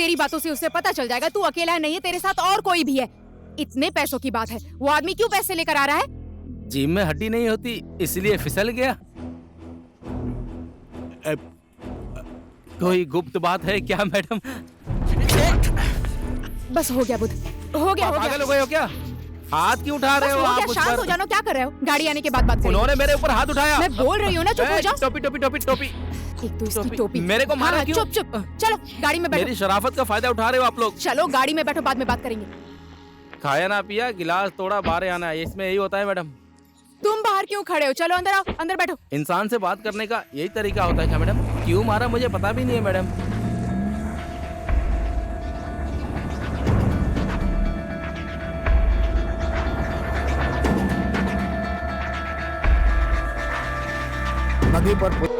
तेरी बातों से उसे पता चल जाएगा तू अकेला नहीं है, तेरे साथ और कोई भी है। इतने पैसों की बात है, वो आदमी क्यों पैसे लेकर आ रहा है? जिम में हड्डी नहीं होती इसलिए फिसल गया। कोई गुप्त बात है क्या मैडम? बस हो गया बुध, हो गया। पागल हो गए हो क्या? हाथ क्यों उठा रहे हो आप उस शांत पर? हो जानो, क्या कर रहे हो? गाड़ी आने के बाद बात करेंगे। उन्होंने मेरे ऊपर हाथ उठाया। मैं बोल रही हूँ ना, चुप हो जाओ। टोपी टोपी टोपी टोपी एक तो इसकी टोपी। मेरे को मारा क्यों? चुप चुप, चलो गाड़ी में बैठो। मेरी शराफत का फायदा उठा रहे हो आप लोग। चलो गाड़ी में बैठो, बाद में बात करेंगे। खाया ना पिया, गिलास तोड़ा, बाहर आना है, इसमें यही होता है मैडम। तुम बाहर क्यों खड़े हो? चलो अंदर आओ, अंदर बैठो। इंसान से बात करने का यही तरीका होता है क्या मैडम? क्यों मारा मुझे पता भी नहीं है मैडम। नदी पर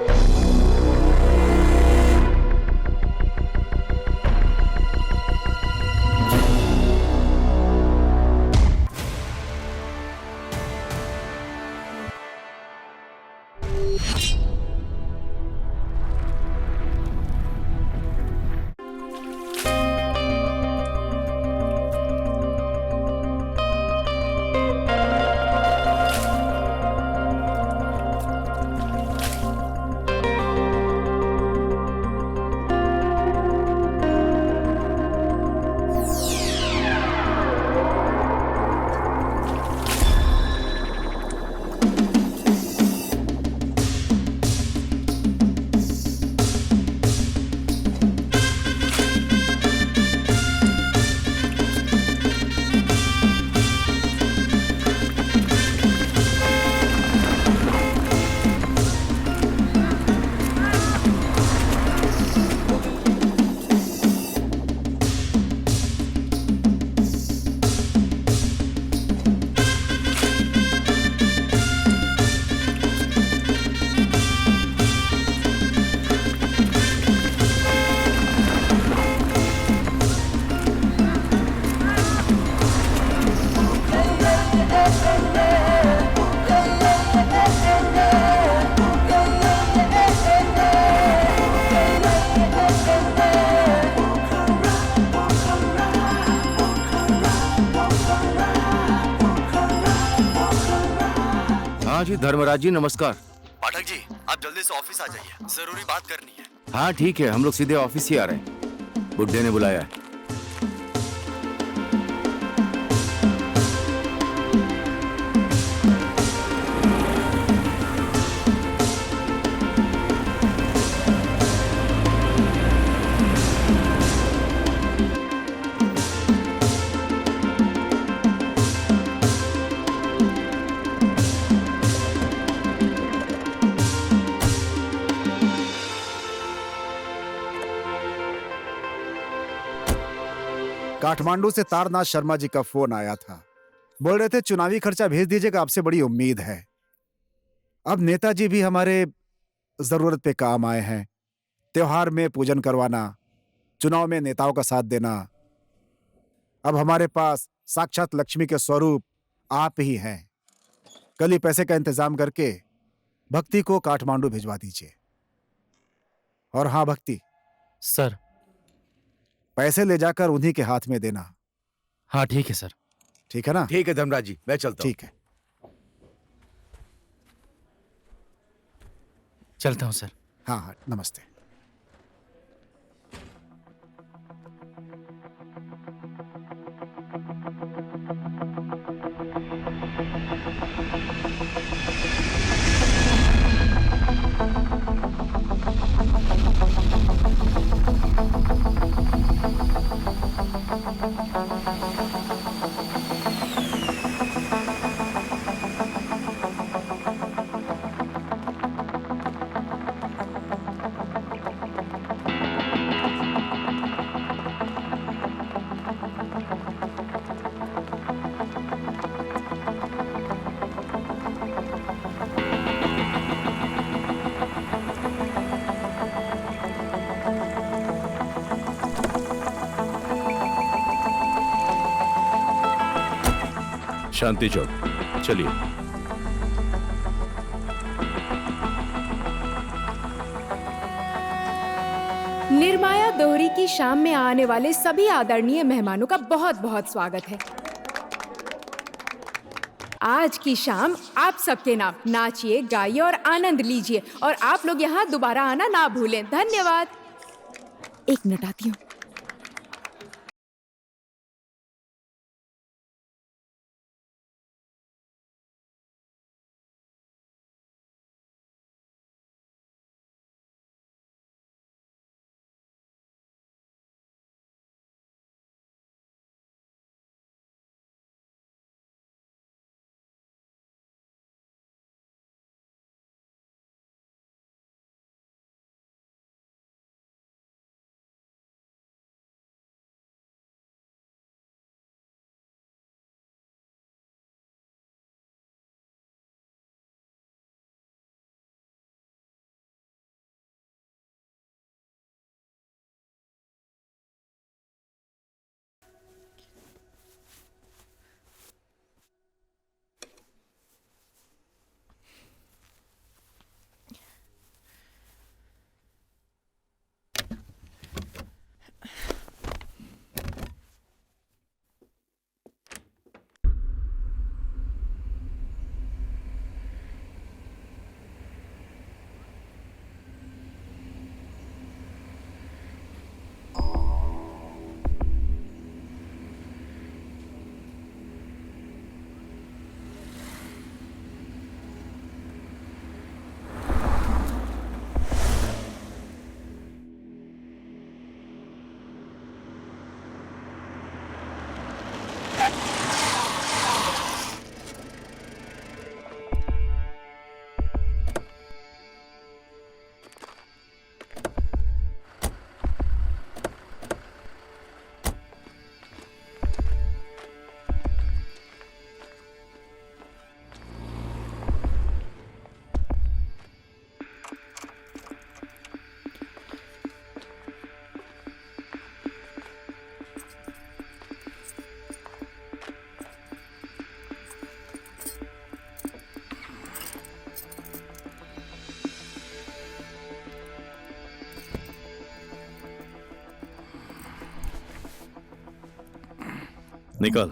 हाँ जी धर्मराज जी नमस्कार। पाठक जी आप जल्दी से ऑफिस आ जाइए, जरूरी बात करनी है। हाँ ठीक है, हम लोग सीधे ऑफिस ही आ रहे हैं। बुड्ढे ने बुलाया है। काठमांडू से तारनाथ शर्मा जी का फोन आया था। बोल रहे थे चुनावी खर्चा भेज दीजिएगा, आपसे बड़ी उम्मीद है। अब नेताजी भी हमारे जरूरत पे काम आए हैं। त्योहार में पूजन करवाना, चुनाव में नेताओं का साथ देना। अब हमारे पास साक्षात लक्ष्मी के स्वरूप आप ही हैं। कल ही पैसे का इंतजाम करके भक्ति को काठमांडू भिजवा दीजिए। और हाँ भक्ति सर। पैसे ले जाकर उन्हीं के हाथ में देना। हाँ ठीक है सर। ठीक है ना? ठीक है धर्मराज जी, मैं चलता हूँ। ठीक है, चलता हूँ सर। हाँ हाँ नमस्ते। शांति चौक चलिए। निर्माया दोहरी की शाम में आने वाले सभी आदरणीय मेहमानों का बहुत बहुत स्वागत है। आज की शाम आप सबके नाम, नाचिए, गाइए और आनंद लीजिए, और आप लोग यहाँ दोबारा आना ना भूलें। धन्यवाद। 1 मिनट आती हूँ। निकल।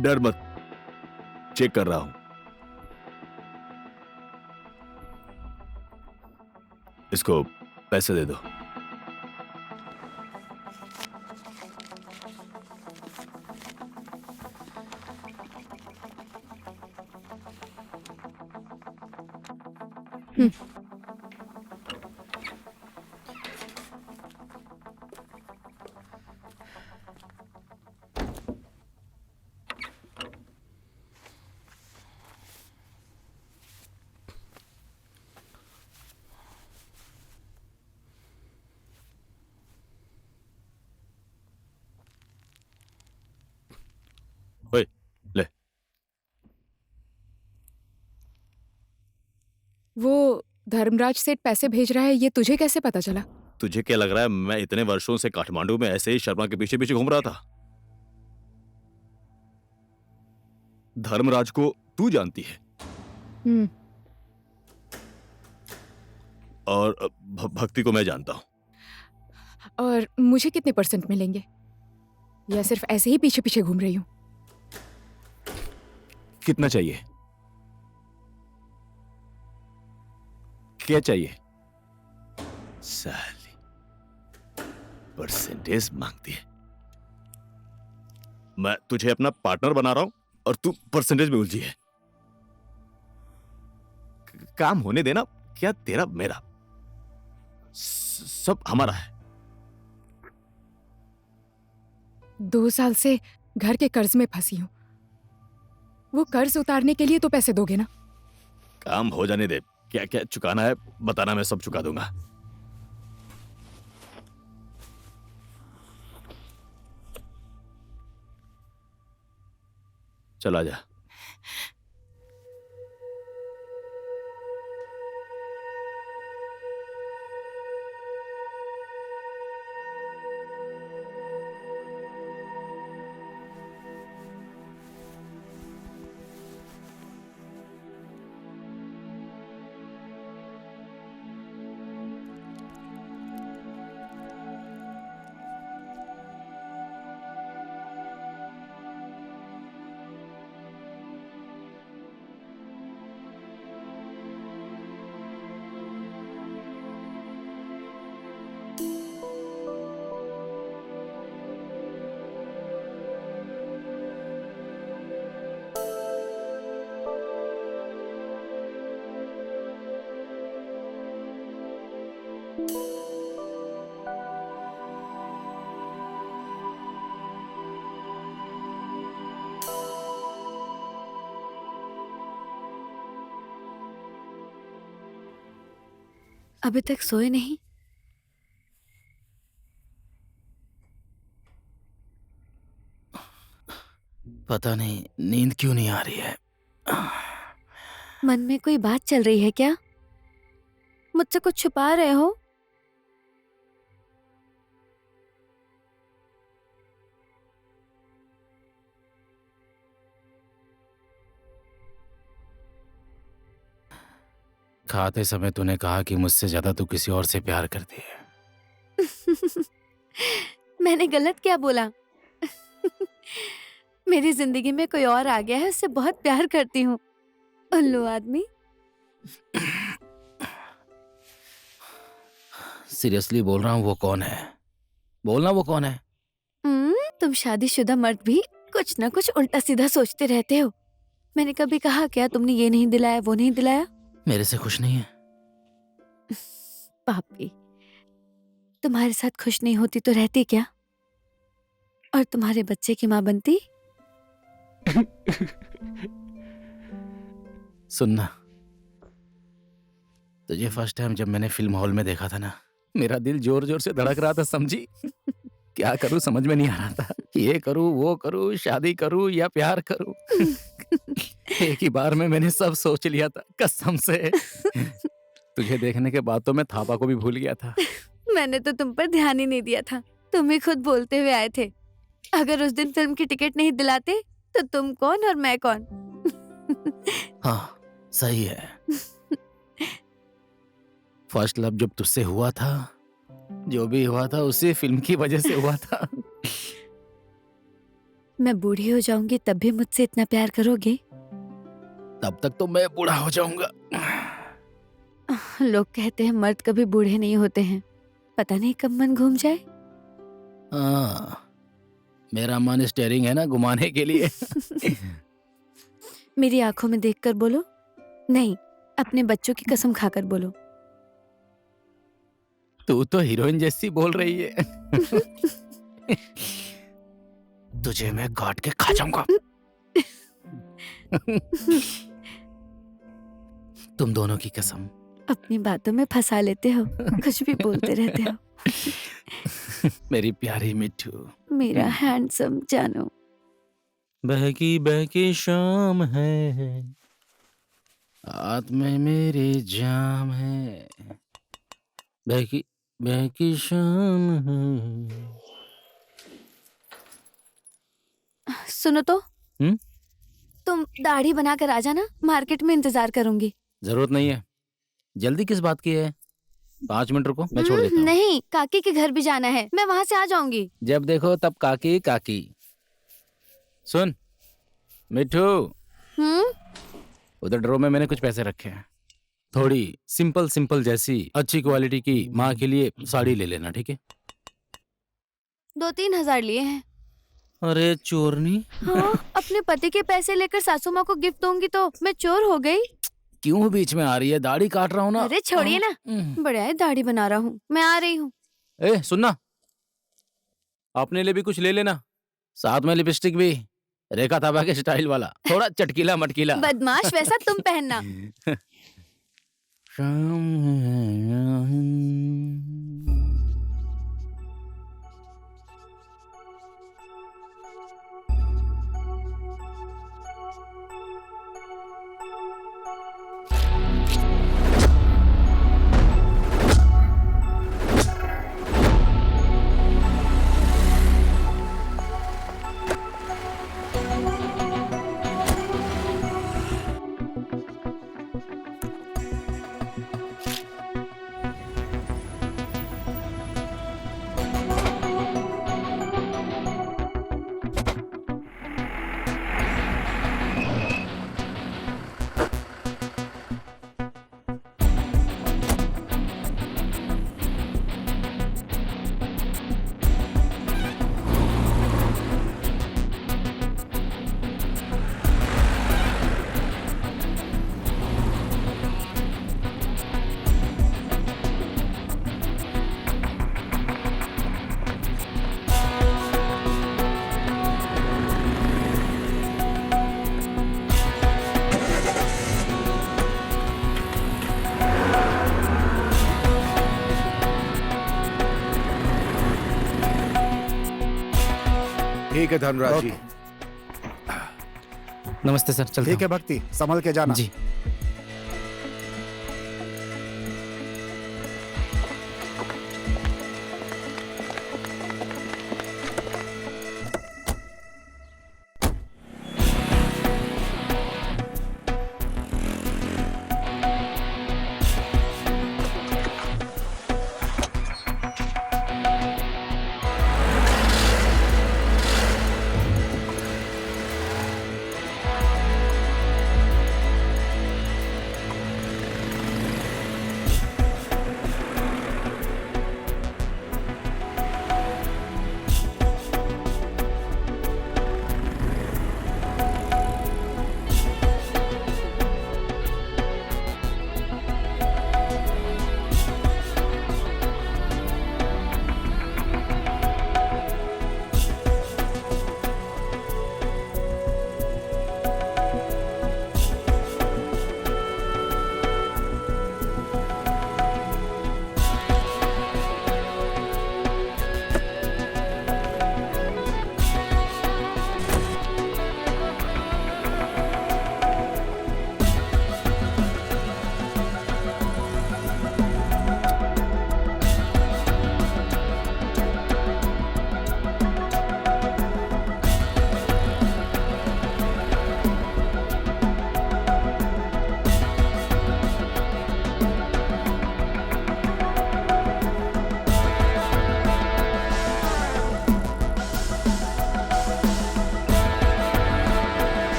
डर मत, चेक कर रहा हूं। इसको पैसे दे दो। ओए, ले। वो धर्मराज सेठ पैसे भेज रहा है, ये तुझे कैसे पता चला? तुझे क्या लग रहा है मैं इतने वर्षों से काठमांडू में ऐसे ही शर्मा के पीछे पीछे घूम रहा था? धर्मराज को तू जानती है हम्म। और भक्ति को मैं जानता हूं। और मुझे कितने % मिलेंगे, या सिर्फ ऐसे ही पीछे पीछे घूम रही हूँ? कितना चाहिए? क्या चाहिए? साली परसेंटेज मांगती है। मैं तुझे अपना पार्टनर बना रहा हूं और तू परसेंटेज में उलझी है। काम होने देना क्या तेरा मेरा। सब हमारा है। 2 साल से घर के कर्ज में फंसी हूँ। वो कर्ज उतारने के लिए तो पैसे दोगे ना? काम हो जाने दे, क्या क्या चुकाना है बताना, मैं सब चुका दूंगा। चला जा। अभी तक सोए नहीं? पता नहीं नींद क्यों नहीं आ रही है। मन में कोई बात चल रही है क्या? मुझसे कुछ छुपा रहे हो? खाते समय तूने कहा कि मुझसे ज्यादा तू किसी और से प्यार करती है। मैंने गलत क्या बोला? मेरी जिंदगी में कोई और आ गया है, उससे बहुत प्यार करती हूँ। उल्लू आदमी। सीरियसली बोल रहा हूँ, वो कौन है? बोलना, वो कौन है? तुम शादीशुदा मर्द भी कुछ ना कुछ उल्टा सीधा सोचते रहते हो। मैंने कभी कहा क्या तुमने ये नहीं दिलाया, वो नहीं दिलाया? मेरे से खुश नहीं है? पापी, तुम्हारे साथ खुश नहीं होती तो रहती क्या? और तुम्हारे बच्चे की माँ बनती? सुनना, तुझे फर्स्ट टाइम जब मैंने फिल्म हॉल में देखा था ना, मेरा दिल जोर जोर से धड़क रहा था, समझी? क्या करूं समझ में नहीं आ रहा था। ये करूं, वो करूं, शादी करूं या प्यार करूं। एक ही बार में मैंने सब सोच लिया था, कसम से। तुझे देखने के बाद तो मैं थापा को भी भूल गया था। मैंने तो तुम पर ध्यान ही नहीं दिया था, तुम ही खुद बोलते हुए आए थे। अगर उस दिन फिल्म की टिकट नहीं दिलाते तो तुम कौन और मैं कौन? हाँ, सही है। फर्स्ट लव जब तुझसे हुआ था, जो भी हुआ था उसी फिल्म की वजह से हुआ था। मैं बूढ़ी हो जाऊंगी तब भी मुझसे इतना प्यार करोगे? तब तक तो मैं बूढ़ा हो जाऊंगा। लोग कहते हैं मर्द कभी बूढ़े नहीं होते हैं, पता नहीं कब मन घूम जाए। हाँ, मेरा मन स्टेयरिंग है ना घुमाने के लिए। मेरी आंखों में देखकर बोलो, नहीं अपने बच्चों की कसम खाकर बोलो। तू तो हीरोइन जैसी बोल रही है। तुझे मैं काट के खा जाऊंगा। तुम दोनों की कसम। अपनी बातों में फंसा लेते हो, कुछ भी बोलते रहते हो। मेरी प्यारी मिट्ठू, मेरा हैंडसम जानू। बहकी बहकी शाम है, हाथ में मेरे जाम है। बहकी बहकी शाम है। सुनो तो, हम्म? तुम दाढ़ी बनाकर आ जाना, मार्केट में इंतजार करूंगी। जरूरत नहीं है, जल्दी किस बात की है? 5 मिनट रुको, मैं छोड़ देता हूँ। नहीं, काकी के घर भी जाना है, मैं वहां से आ जाऊंगी। जब देखो तब काकी काकी। सुन मिठू, उधर ड्रॉर में मैंने कुछ पैसे रखे हैं, थोड़ी सिंपल सिंपल जैसी अच्छी क्वालिटी की माँ के लिए साड़ी ले लेना, ठीक है? 2-3 हजार लिए हैं। अरे चोरनी। हाँ, अपने पति के पैसे लेकर सासू माँ को गिफ्ट दूंगी तो मैं चोर हो गई? क्यों बीच में आ रही है? दाढ़ी काट रहा हूँ ना। अरे छोड़िए ना, बढ़िया है, दाढ़ी बना रहा हूँ, मैं आ रही हूँ। ए सुनना, अपने लिए भी कुछ ले लेना, साथ में लिपस्टिक भी, रेखा थापा के स्टाइल वाला, थोड़ा चटकीला मटकीला। बदमाश, वैसा तुम पहनना। ठीक है धनराज जी। नमस्ते सर, चलता ठीक है भक्ति, संभल के जाना। हूँ। जी।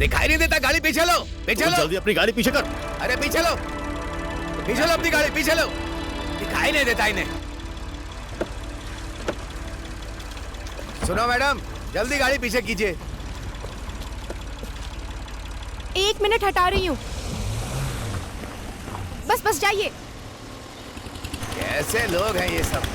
दिखाई नहीं देता, गाड़ी पीछे लो, पीछे लो। जल्दी अपनी गाड़ी पीछे कर। अरे पीछे लो, पीछे लो अपनी गाड़ी, पीछे लो। दिखाई नहीं देता इन्हें। सुनो मैडम, जल्दी गाड़ी पीछे कीजिए। 1 मिनट हटा रही हूँ, बस बस जाइए। कैसे लोग हैं ये सब।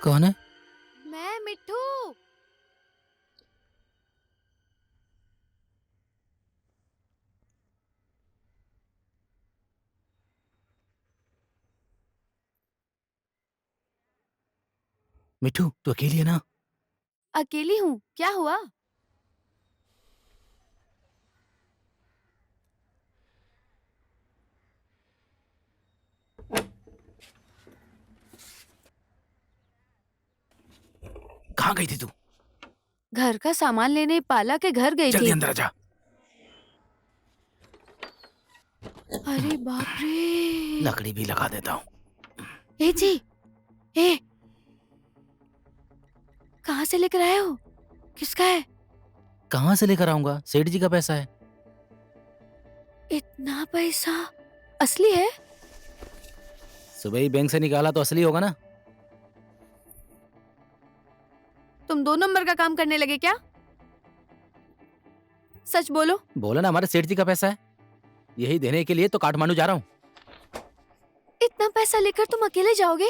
कौन है? मैं मिट्ठू। मिठू, तू अकेली है ना? अकेली हूँ, क्या हुआ? कहाँ गई थी तू? घर का सामान लेने पाला के घर गई जल्दी थी। अंदर आ जा। अरे बाप रे। लकड़ी भी लगा देता हूँ। ए जी, ए, कहाँ से लेकर आए हो? किसका है? कहाँ से लेकर आऊंगा? सेठ जी का पैसा है। इतना पैसा असली है? सुबह ही बैंक से निकाला तो असली होगा ना। तुम 2 नंबर का काम करने लगे क्या? सच बोलो। बोला ना, हमारे सेठ जी का पैसा है। यही देने के लिए तो काठमांडू जा रहा हूँ। इतना पैसा लेकर तुम अकेले जाओगे?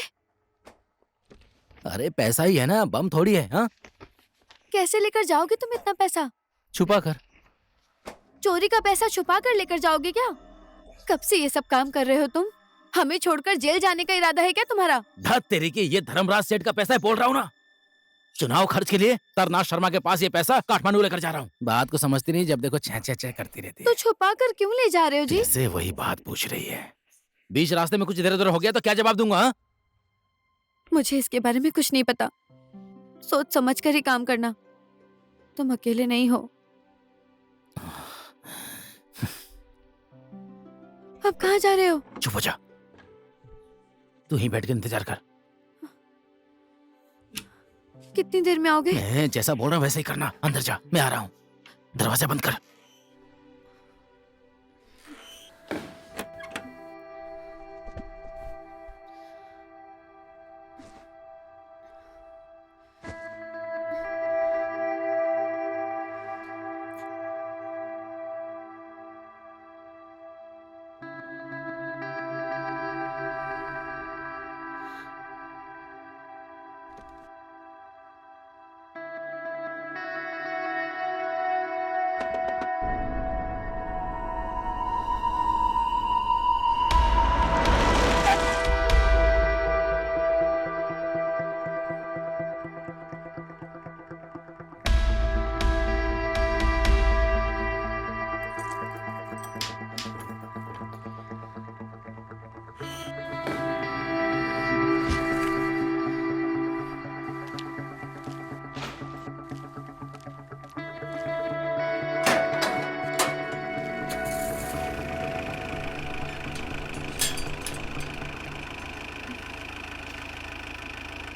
अरे पैसा ही है ना, बम थोड़ी है। हाँ, कैसे लेकर जाओगे तुम इतना पैसा? छुपा कर। चोरी का पैसा छुपा कर लेकर जाओगे क्या? कब से ये सब काम कर रहे हो तुम? हमें छोड़कर जेल जाने का इरादा है क्या तुम्हारा? धत तेरी की, ये धर्मराज सेठ का पैसा है, बोल रहा हूँ ना। चुनाव खर्च के लिए तरनाथ शर्मा के पास ये पैसा काठमांडू लेकर जा रहा हूँ। बात को समझती नहीं, जब देखो छे छे छे करती रहती तो है। छुपा कर क्यों ले जा रहे हो जी? जैसे वही बात पूछ रही है। बीच रास्ते में कुछ इधर उधर हो गया तो क्या जवाब दूंगा? हाँ? मुझे इसके बारे में कुछ नहीं पता। सोच समझ कर ही काम करना। तुम अकेले नहीं हो। अब कहाँ जा रहे हो? चुप हो जा, तू ही बैठ के इंतजार कर। कितनी देर में आओगे? मैं जैसा बोल रहा हूँ वैसे ही करना। अंदर जा, मैं आ रहा हूँ। दरवाजा बंद कर।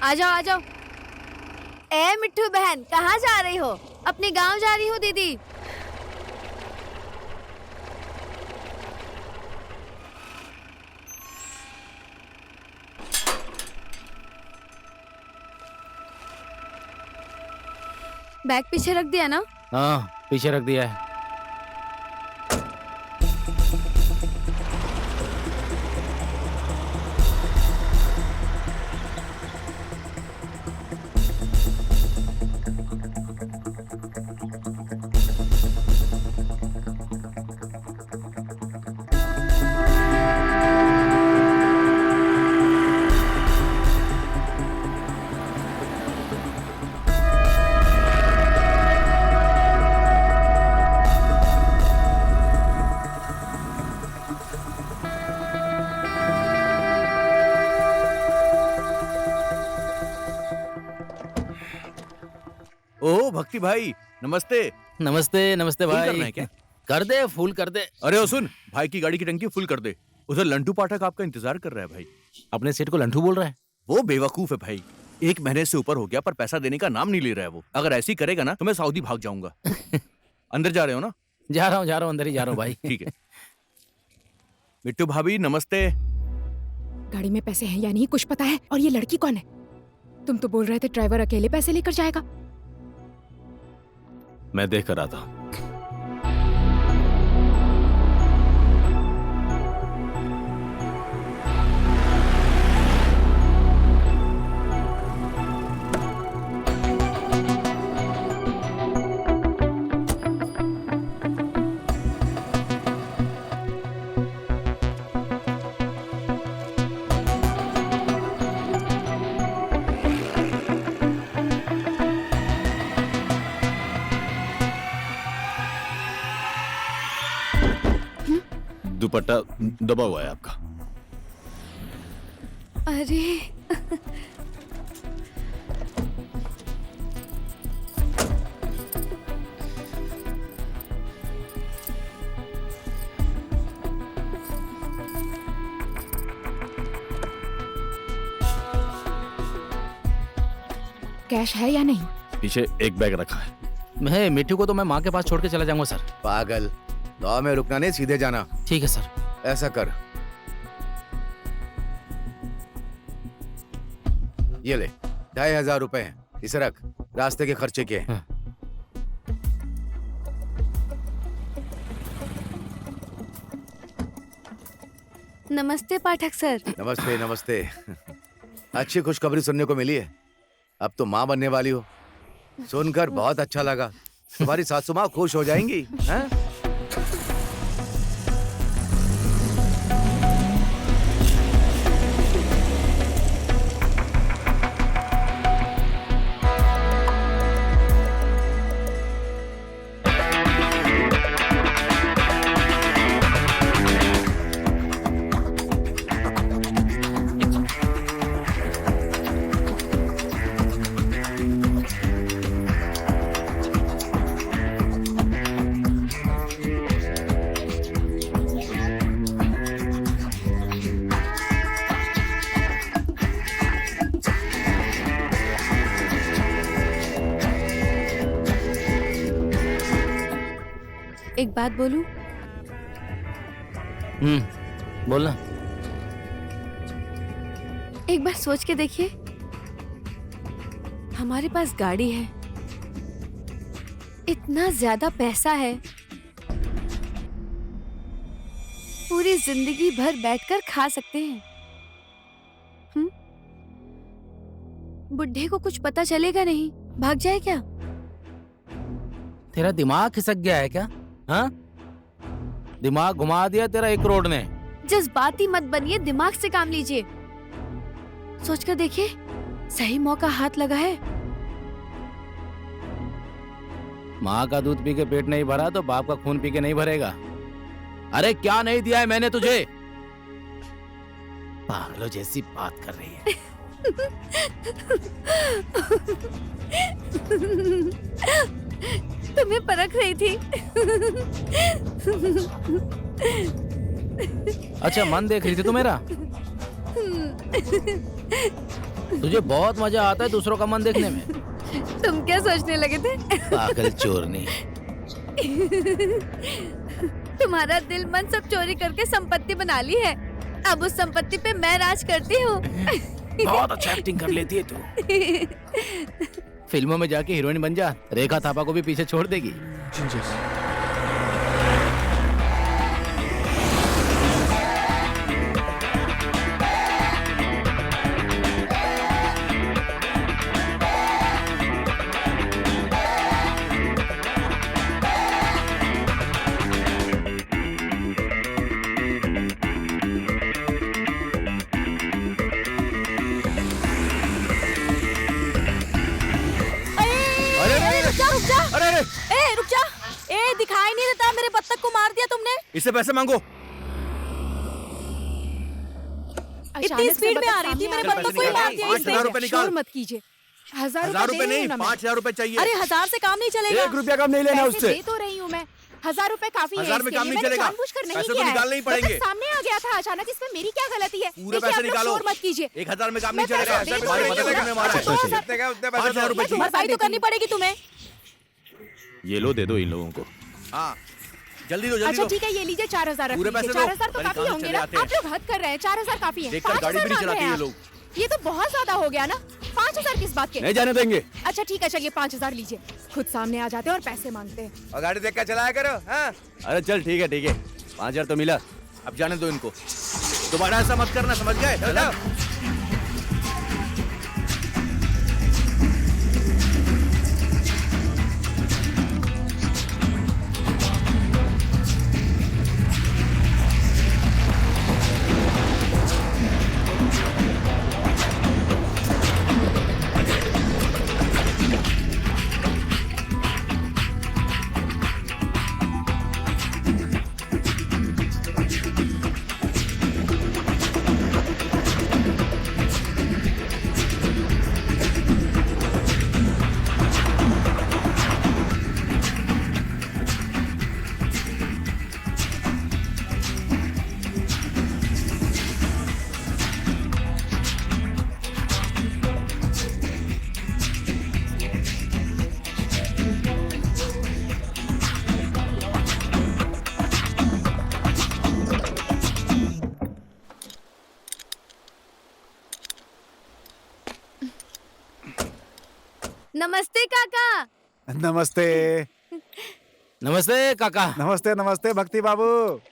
आ जाओ आ जाओ। ए मिट्ठू बहन, कहाँ जा रही हो? अपने गांव जा रही हो दीदी? बैग पीछे रख दिया ना? हाँ, पीछे रख दिया है। ओ भक्ति भाई, नमस्ते। नमस्ते नमस्ते फुल भाई। करना है क्या? कर दे, फुल कर दे। अरे ओ सुन, भाई की गाड़ी की टंकी फुल कर दे। उधर लंटू पाठक आपका इंतजार कर रहा है भाई। अपने सेठ को लंठू बोल रहा है? वो बेवकूफ है भाई। 1 महीने से ऊपर हो गया पर पैसा देने का नाम नहीं ले रहा है वो। अगर ऐसे ही करेगा ना तो मैं सऊदी भाग जाऊंगा। अंदर जा रहे हो ना? जा रहा हूँ, अंदर ही जा रहा हूँ भाई। ठीक है। मिट्टू भाभी नमस्ते। गाड़ी में पैसे हैं या नहीं कुछ पता है? और ये लड़की कौन है? तुम तो बोल रहे थे ड्राइवर अकेले पैसे लेकर जाएगा। मैं देख कर आता हूँ। दुपट्टा दबा हुआ है आपका। अरे कैश है या नहीं? पीछे एक बैग रखा है। मैं मिट्टू को तो मैं माँ के पास छोड़ के चला जाऊंगा सर। पागल, गांव में रुकना नहीं, सीधे जाना। ठीक है सर। ऐसा कर, ये ले 2500 रुपए हैं, इसे रख, रास्ते के खर्चे के हैं। हाँ। नमस्ते पाठक सर। नमस्ते नमस्ते। अच्छी खुशखबरी सुनने को मिली है, अब तो माँ बनने वाली हो। सुनकर बहुत अच्छा लगा। तुम्हारी सासू माँ खुश हो जाएंगी, हैं? एक बात बोलूं? बोलना। एक बार सोच के देखिए, हमारे पास गाड़ी है, इतना ज्यादा पैसा है, पूरी जिंदगी भर बैठकर खा सकते हैं। बुढ़े को कुछ पता चलेगा नहीं, भाग जाए क्या? तेरा दिमाग खिसक गया है क्या? हाँ, दिमाग घुमा दिया तेरा 1 करोड़ ने। जज्बाती मत बनिए, दिमाग से काम लीजिए। सोचकर देखिए, सही मौका हाथ लगा है। माँ का दूध पी के पेट नहीं भरा तो बाप का खून पी के नहीं भरेगा। अरे क्या नहीं दिया है मैंने तुझे? पागलों जैसी बात कर रही है। तुम्हें परख रही थी। अच्छा, मन देख रही थी तू मेरा? तुझे बहुत मजा आता है दूसरों का मन देखने में। तुम क्या सोचने लगे थे? पागल चोरनी। तुम्हारा दिल मन सब चोरी करके संपत्ति बना ली है। अब उस संपत्ति पे मैं राज करती हूँ। बहुत अच्छा एक्टिंग कर लेती है तू। फिल्मों में जाके हीरोइन बन जा, रेखा थापा को भी पीछे छोड़ देगी। रुक जा। दिखाई नहीं देता, मेरे बत्तख को मार दिया तुमने। इससे पैसे मांगो। इतनी स्पीड में आ रही थी, मेरे बत्तख को ही मार दिया। 5,000 रुपए निकाल। शोर मत कीजिए। 1000 रुपए नहीं, 5,000 रुपए चाहिए। अरे 1000 से काम नहीं चलेगा। 1 रुपया कम नहीं लेना पैसे उससे। दे तो रही हूँ मैं। 1000 रुपए काफी है। 1000 में इसके काम लिए नहीं मैंने चलेगा। जानबूझकर नहीं पैसे तो किया है। निकालने ही पड़ेंगे। बत्तख सामने आ गया था अचानक, इसमें मेरी क्या गलती है? पूरे देखिए, पैसे आप लोग निकालो। शोर मत कीजिए। 1000 में काम नहीं मैं चलेगा। पैसे दे तो हमारी रही मदद हूँ। करने वाला है। अच्छा, 5,000 रुपए चाहिए। भरपाई तो करनी पड़ेगी तुम्हें। ये लो, दे दो इन लोगों को। हाँ, जल्दी दो, जल्दी अच्छा दो। ठीक है, ये लीजिए 4000 रख पूरे लीजिए। पैसे दो। 4000 तो पता नहीं काफी कहाँ से होंगे चले ना? आते हैं। आप लोग हद कर रहे हैं। 4000 काफी है। देखकर गाड़ी भी नहीं 5000 चलाती ये मांग रहे लोग। हैं आप। ये तो बहुत ज्यादा हो गया ना। 5000 किस बात के? नहीं जाने देंगे। अच्छा ठीक है, चलिए 5000 लीजिए। खुद सामने आ जाते हैं और पैसे मांगते हैं। और गाड़ी देख कर चलाया करो। हाँ, अरे चल ठीक है, ठीक है। 5,000 तो मिला, अब जाने दो इनको। दोबारा ऐसा मत करना, समझ गए? चलो जाओ। नमस्ते काका। नमस्ते। नमस्ते काका। नमस्ते नमस्ते भक्ति बाबू।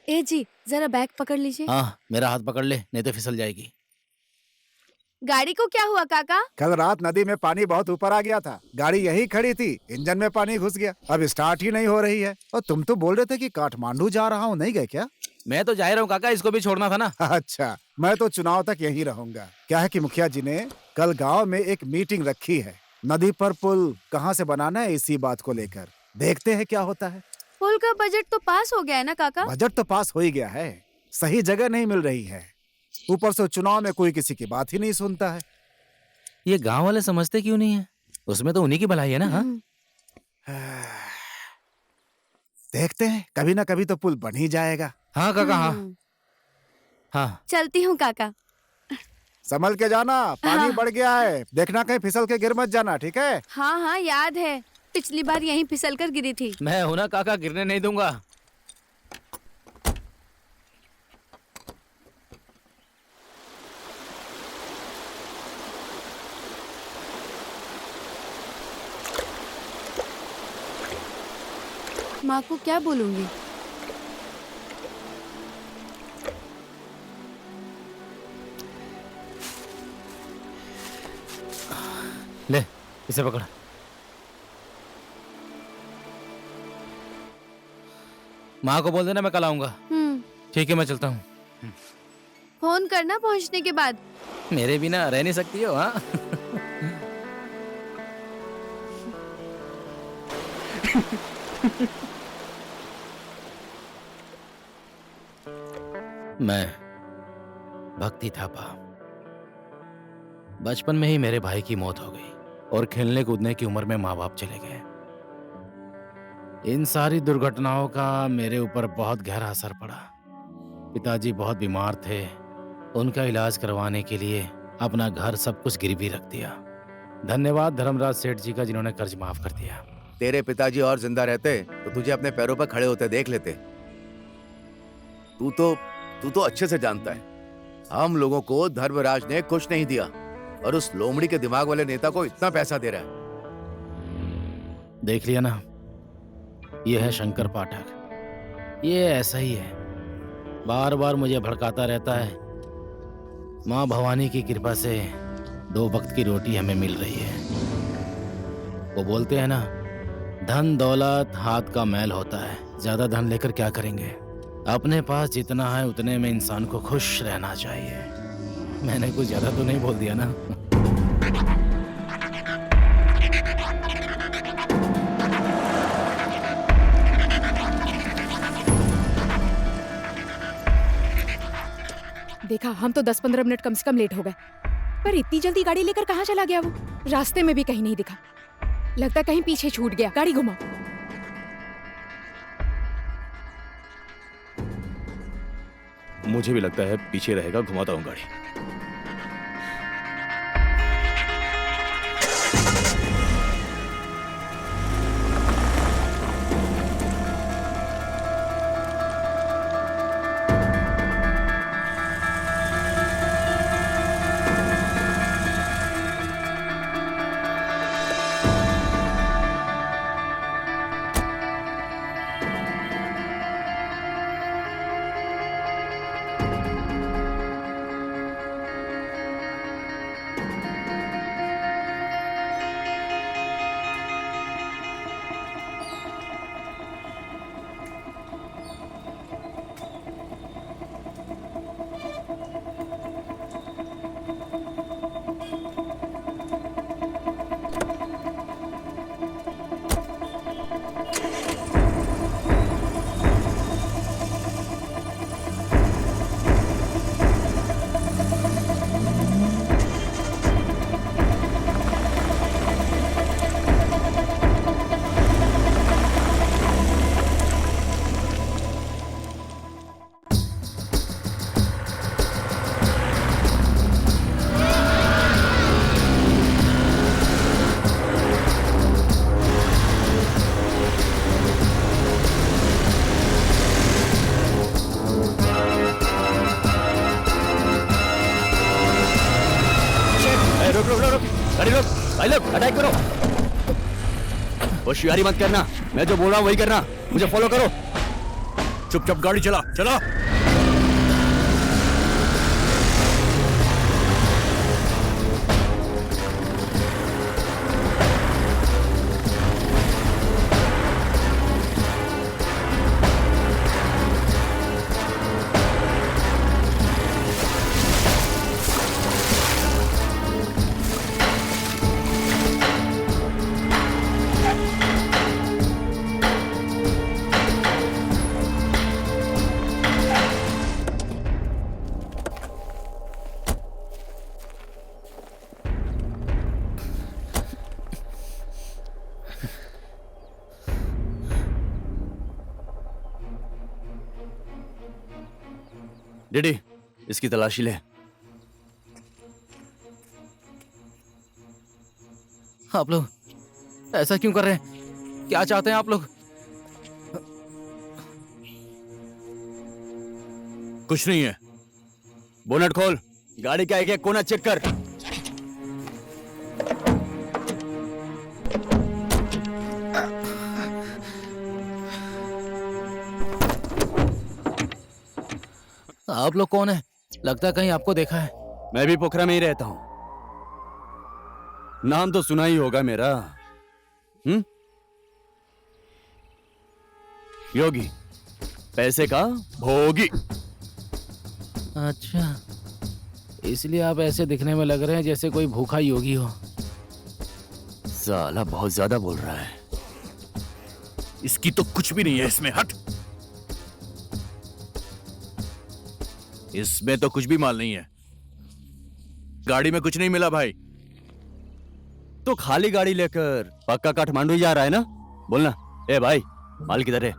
ए जी जरा बैग पकड़ लीजिए। हाँ मेरा हाथ पकड़ ले नहीं तो फिसल जाएगी। गाड़ी को क्या हुआ काका? कल रात नदी में पानी बहुत ऊपर आ गया था, गाड़ी यहीं खड़ी थी, इंजन में पानी घुस गया, अब स्टार्ट ही नहीं हो रही है। और तुम तो बोल रहे थे कि काठमांडू जा रहा हूँ, नहीं गए क्या? मैं तो जा ही रहा हूँ काका, इसको भी छोड़ना था ना। अच्छा, मैं तो चुनाव तक यहीं रहूंगा। क्या है कि मुखिया जी ने कल गांव में एक मीटिंग रखी है, नदी पर पुल कहाँ से बनाना है इसी बात को लेकर। देखते हैं क्या होता है। पुल का बजट तो पास हो गया है ना काका? बजट तो पास हो ही गया है, सही जगह नहीं मिल रही है, ऊपर से चुनाव में कोई किसी की बात ही नहीं सुनता है। ये गांव वाले समझते क्यों नहीं है? उसमें तो उन्हीं की भलाई है ना। हाँ? देखते हैं, कभी ना कभी तो पुल बन ही जाएगा। हाँ काका हाँ। हाँ चलती हूँ काका। संभल के जाना, पानी बढ़ गया है, देखना कहीं फिसल के गिर मत जाना, ठीक है? हाँ हाँ याद है, पिछली बार यहीं फिसल कर गिरी थी। मैं हूं ना काका, गिरने नहीं दूंगा। माँ को क्या बोलूंगी? ले इसे पकड़। माँ को बोल देना मैं कल आऊंगा। ठीक है मैं चलता हूँ। फोन करना पहुँचने के बाद। मेरे बिना रह नहीं सकती हो। हाँ मैं भक्ति थापा। बचपन में ही मेरे भाई की मौत हो गई और खेलने कूदने की उम्र में माँ बाप चले गए। इन सारी दुर्घटनाओं का मेरे ऊपर बहुत गहरा असर पड़ा। पिताजी बहुत बीमार थे, उनका इलाज करवाने के लिए अपना घर सब कुछ गिरवी रख दिया। धन्यवाद धर्मराज सेठ जी का जिन्होंने कर्ज माफ कर दिया। तेरे पिताजी और जिंदा रहते तो तुझे अपने पैरों पर खड़े होते देख लेते। तू तो अच्छे से जानता है, हम लोगों को धर्मराज ने कुछ नहीं दिया और उस लोमड़ी के दिमाग वाले नेता को इतना पैसा दे रहा है। देख लिया ना, ये है शंकर पाठक। ये ऐसा ही है, बार बार मुझे भड़काता रहता है। माँ भवानी की कृपा से 2 वक्त की रोटी हमें मिल रही है। वो बोलते हैं ना, धन दौलत हाथ का मैल होता है, ज्यादा धन लेकर क्या करेंगे। अपने पास जितना है उतने में इंसान को खुश रहना चाहिए। मैंने कुछ ज्यादा तो नहीं बोल दिया ना। देखा, हम तो 10-15 मिनट कम से कम लेट हो गए, पर इतनी जल्दी गाड़ी लेकर कहाँ चला गया वो? रास्ते में भी कहीं नहीं दिखा, लगता कहीं पीछे छूट गया। गाड़ी घुमा। मुझे भी लगता है पीछे रहेगा, घुमाता हूँ गाड़ी। रुक रुक रुक रुक, गाड़ी रुक, भाई लोग अटैक करो। होशियारी मत करना, मैं जो बोल रहा हूँ वही करना। मुझे फॉलो करो। चुपचाप गाड़ी चला चला। डीडी, इसकी तलाशी ले। आप लोग ऐसा क्यों कर रहे हैं? क्या चाहते हैं आप लोग? कुछ नहीं है। बोनट खोल, गाड़ी का एक एक कोना चेक कर। आप लोग कौन है? लगता है कहीं आपको देखा है। मैं भी पोखरा में ही रहता हूं। नाम तो सुना ही होगा मेरा। योगी, पैसे का भोगी। अच्छा, इसलिए आप ऐसे दिखने में लग रहे हैं जैसे कोई भूखा योगी हो। साला बहुत ज्यादा बोल रहा है। इसकी तो कुछ भी नहीं है इसमें। हट। इसमें तो कुछ भी माल नहीं है। गाड़ी में कुछ नहीं मिला भाई। तो खाली गाड़ी लेकर पक्का काठमांडू ही जा रहा है ना? बोलना। ए भाई, माल किधर है?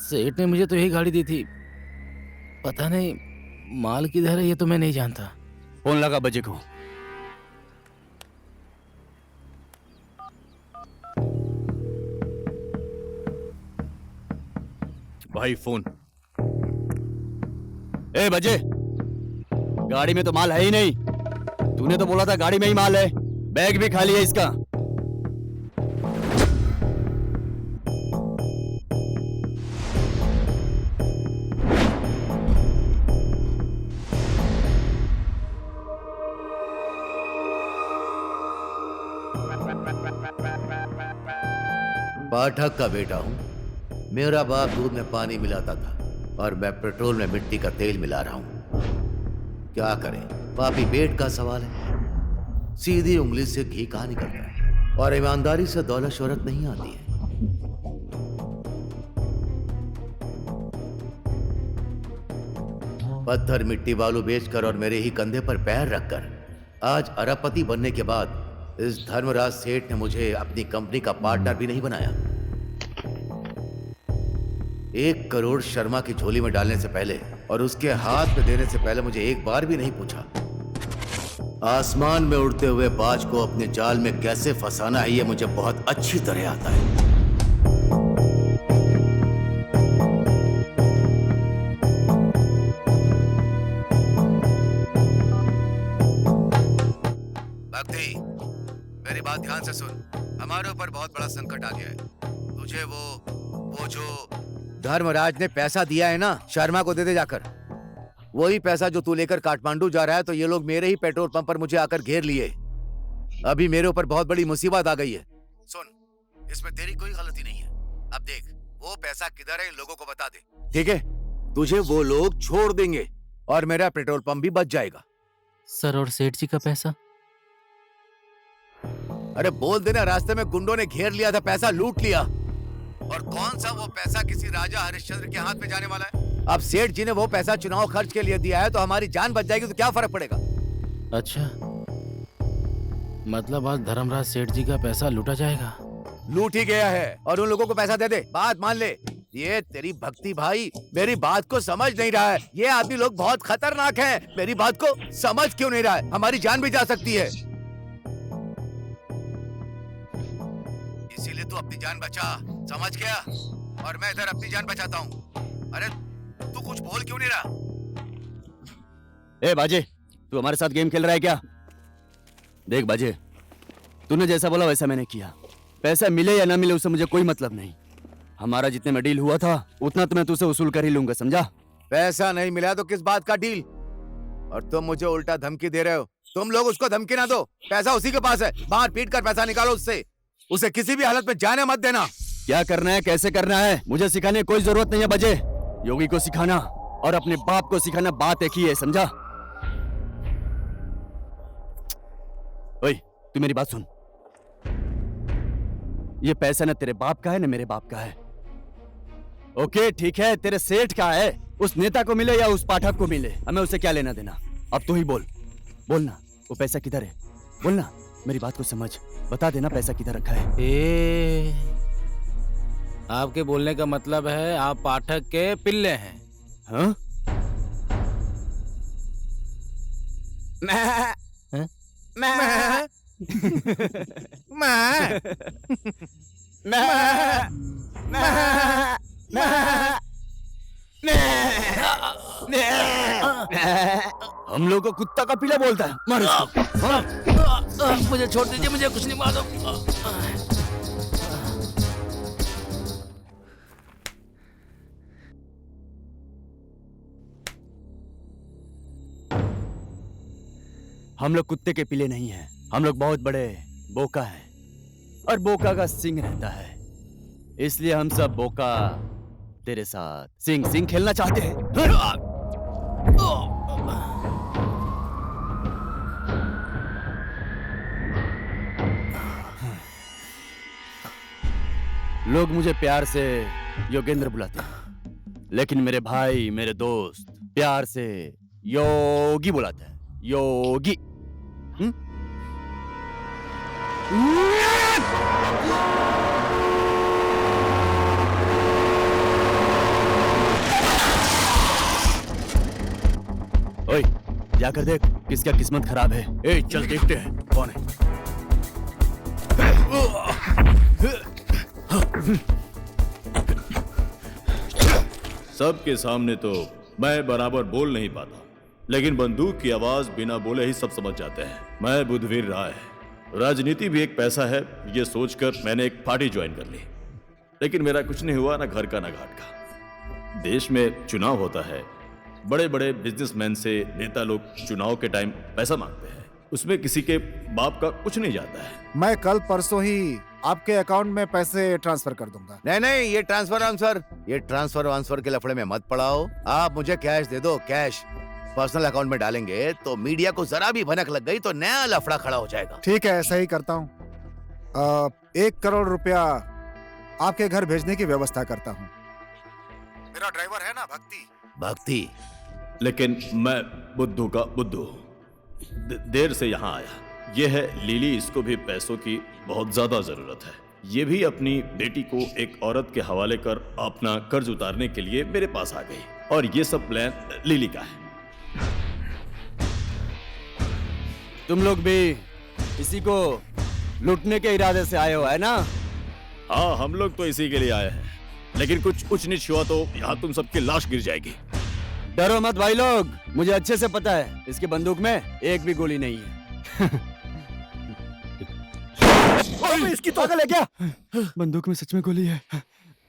सेठ ने मुझे तो यही गाड़ी दी थी। पता नहीं माल किधर है, ये तो मैं नहीं जानता। फोन लगा बजे को। भाई फोन। ए बजे, गाड़ी में तो माल है ही नहीं। तूने तो बोला था गाड़ी में ही माल है। बैग भी खाली है इसका। पाठक का बेटा हूं। मेरा बाप दूध में पानी मिलाता था और मैं पेट्रोल में मिट्टी का तेल मिला रहा हूं। क्या करें, पापी पेट का सवाल है। सीधी उंगली से घी कहाँ निकलता है। और ईमानदारी से दौलत शोहरत नहीं आती है। पत्थर मिट्टी बालू बेचकर और मेरे ही कंधे पर पैर रखकर आज अरबपति बनने के बाद इस धर्मराज सेठ ने मुझे अपनी कंपनी का पार्टनर भी नहीं बनाया। 1 करोड़ शर्मा की झोली में डालने से पहले और उसके हाथ में देने से पहले मुझे एक बार भी नहीं पूछा। आसमान में उड़ते हुए बाज को अपने जाल में कैसे फंसाना है, ये मुझे बहुत अच्छी तरह आता है। भक्ति, मेरी बात ध्यान से सुन। हमारे ऊपर बहुत बड़ा संकट आ गया है। तुझे वो जो धर्मराज ने पैसा दिया है ना, शर्मा को दे दे जाकर। वही पैसा जो तू लेकर काठमांडू जा रहा है। तो ये लोग मेरे ही पेट्रोल पंप पर मुझे आकर घेर लिए। अभी मेरे ऊपर बहुत बड़ी मुसीबत आ गई है। सुन, इसमें तेरी कोई गलती नहीं है। अब देख, वो पैसा किधर है इन लोगों को बता दे, ठीक है? तुझे वो लोग छोड़ देंगे और मेरा पेट्रोल पंप भी बच जाएगा। सर, और सेठ जी का पैसा? अरे बोल देना, रास्ते में गुंडों ने घेर लिया था, पैसा लूट लिया। और कौन सा वो पैसा किसी राजा हरिश्चंद्र के हाथ में जाने वाला है? अब सेठ जी ने वो पैसा चुनाव खर्च के लिए दिया है, तो हमारी जान बच जाएगी तो क्या फर्क पड़ेगा? अच्छा, मतलब आज धर्मराज सेठ जी का पैसा लूटा जाएगा? लूट ही गया है। और उन लोगों को पैसा दे दे, बात मान ले। ये तेरी भक्ति भाई मेरी बात को समझ नहीं रहा है। ये आदमी लोग बहुत खतरनाक हैं। मेरी बात को समझ क्यों नहीं रहा है? हमारी जान भी जा सकती है। इसीलिए तू अपनी जान बचा, समझ गया? और मैं इधर अपनी जान बचाता हूँ। अरे तू कुछ बोल क्यों नहीं रहा? ए बाजे, तू हमारे साथ गेम खेल रहा है क्या? देख बाजे, तूने जैसा बोला वैसा मैंने किया। पैसा मिले या ना मिले उससे मुझे कोई मतलब नहीं। हमारा जितने में डील हुआ था उतना तो मैं तुझसे वसूल कर ही लूंगा, समझा? पैसा नहीं मिला तो किस बात का डील? और तुम मुझे उल्टा धमकी दे रहे हो। तुम लोग उसको धमकी ना दो, पैसा उसी के पास है, बाहर पीट कर पैसा निकालो उससे। उसे किसी भी हालत में जाने मत देना। क्या करना है, कैसे करना है, मुझे सिखाने की कोई जरूरत नहीं है बजे। योगी को सिखाना और अपने बाप को सिखाना बात एक ही है, समझा? ओए, तू मेरी बात सुन। ये पैसा ना तेरे बाप का है ना मेरे बाप का है। ओके ठीक है, तेरे सेठ का है, उस नेता को मिले या उस पाठक को मिले, हमें उससे क्या लेना देना। अब तू ही बोलना वो पैसा किधर है, बोलना, मेरी बात को समझ, बता देना पैसा किधर रखा है। आपके बोलने का मतलब है आप पाठक के पिल्ले हैं? हाँ? हम लोग को कुत्ता का पीला बोलता है, मार इसको। हाँ? मुझे छोड़ दीजिए, मुझे कुछ नहीं मालूम। हम लोग कुत्ते के पीले नहीं हैं, हम लोग बहुत बड़े बोका हैं और बोका का सिंग रहता है, इसलिए हम सब बोका तेरे साथ सिंग सिंग खेलना चाहते हैं। लोग मुझे प्यार से योगेंद्र बुलाते हैं, लेकिन मेरे भाई मेरे दोस्त प्यार से योगी बुलाते हैं, योगी। ओए, जाकर देख किसका किस्मत खराब है। ए, चल देखते हैं कौन है। सबके सामने तो मैं बराबर बोल नहीं पाता, लेकिन बंदूक की आवाज बिना बोले ही सब समझ जाते हैं। मैं बुद्धवीर राय, राजनीति भी एक पैसा है, ये सोचकर मैंने एक पार्टी ज्वाइन कर ली, लेकिन मेरा कुछ नहीं हुआ, ना घर का ना घाट का। देश में चुनाव होता है, बड़े बड़े बिजनेसमैन से नेता लोग चुनाव के टाइम पैसा मांगते हैं, उसमें किसी के बाप का कुछ नहीं जाता है। मैं कल परसों ही आपके अकाउंट में पैसे ट्रांसफर कर दूंगा। नहीं, ये ट्रांसफर वांसफर के लफड़े में मत पड़ाओ। आप मुझे कैश दे दो, कैश पर्सनल अकाउंट में डालेंगे तो मीडिया को जरा भी भनक लग गई तो नया लफड़ा खड़ा हो जाएगा। ठीक है, ऐसा ही करता हूँ। 1 करोड़ रुपया आपके घर भेजने की व्यवस्था करता हूँ। मेरा ड्राइवर है ना भक्ति, लेकिन मैं बुद्धू का बुद्धू देर से यहाँ आया। ये है लिली, इसको भी पैसों की बहुत ज्यादा जरूरत है। ये भी अपनी बेटी को एक औरत के हवाले कर अपना कर्ज उतारने के लिए मेरे पास आ गई, और ये सब प्लान लिली का है। तुम लोग भी इसी को लूटने के इरादे से आए हो, है ना? हाँ, हम लोग तो इसी के लिए आए हैं, लेकिन कुछ ऊंच नीच हुआ तो यहाँ तुम सबकी लाश गिर जाएगी। डरो मत भाई लोग, मुझे अच्छे से पता है इसकी बंदूक में एक भी गोली नहीं है। इसकी तो अकल है क्या? बंदूक में सच में गोली है।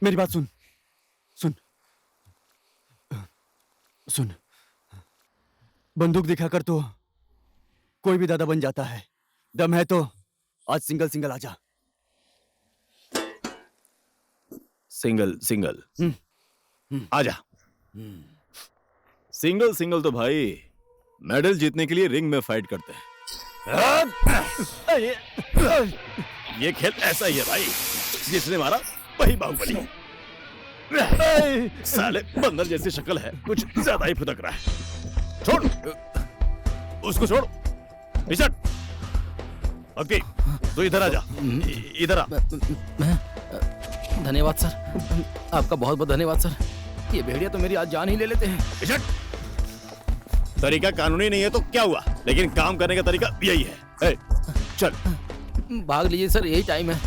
मेरी बात सुन सुन सुन, बंदूक दिखाकर तो कोई भी दादा बन जाता है। दम है तो आज सिंगल सिंगल आजा। सिंगल आजा। सिंगल तो भाई मेडल जीतने के लिए रिंग में फाइट करते हैं। ये खेल ऐसा ही है भाई, जिसने मारा वही बाहुबली। साले बंदर जैसी शक्ल है, कुछ ज्यादा ही फुदक रहा है। छोड़ उसको, छोड़ रिचर्ड। ओके, तो इधर आ जा, इधर आ। धन्यवाद सर, आपका बहुत बहुत धन्यवाद सर। ये भेड़िया तो मेरी आज जान ही ले लेते हैं। रिचर्ड, तरीका कानूनी नहीं है तो क्या हुआ, लेकिन काम करने का तरीका यही है। चल भाग लीजिए सर, यही टाइम है।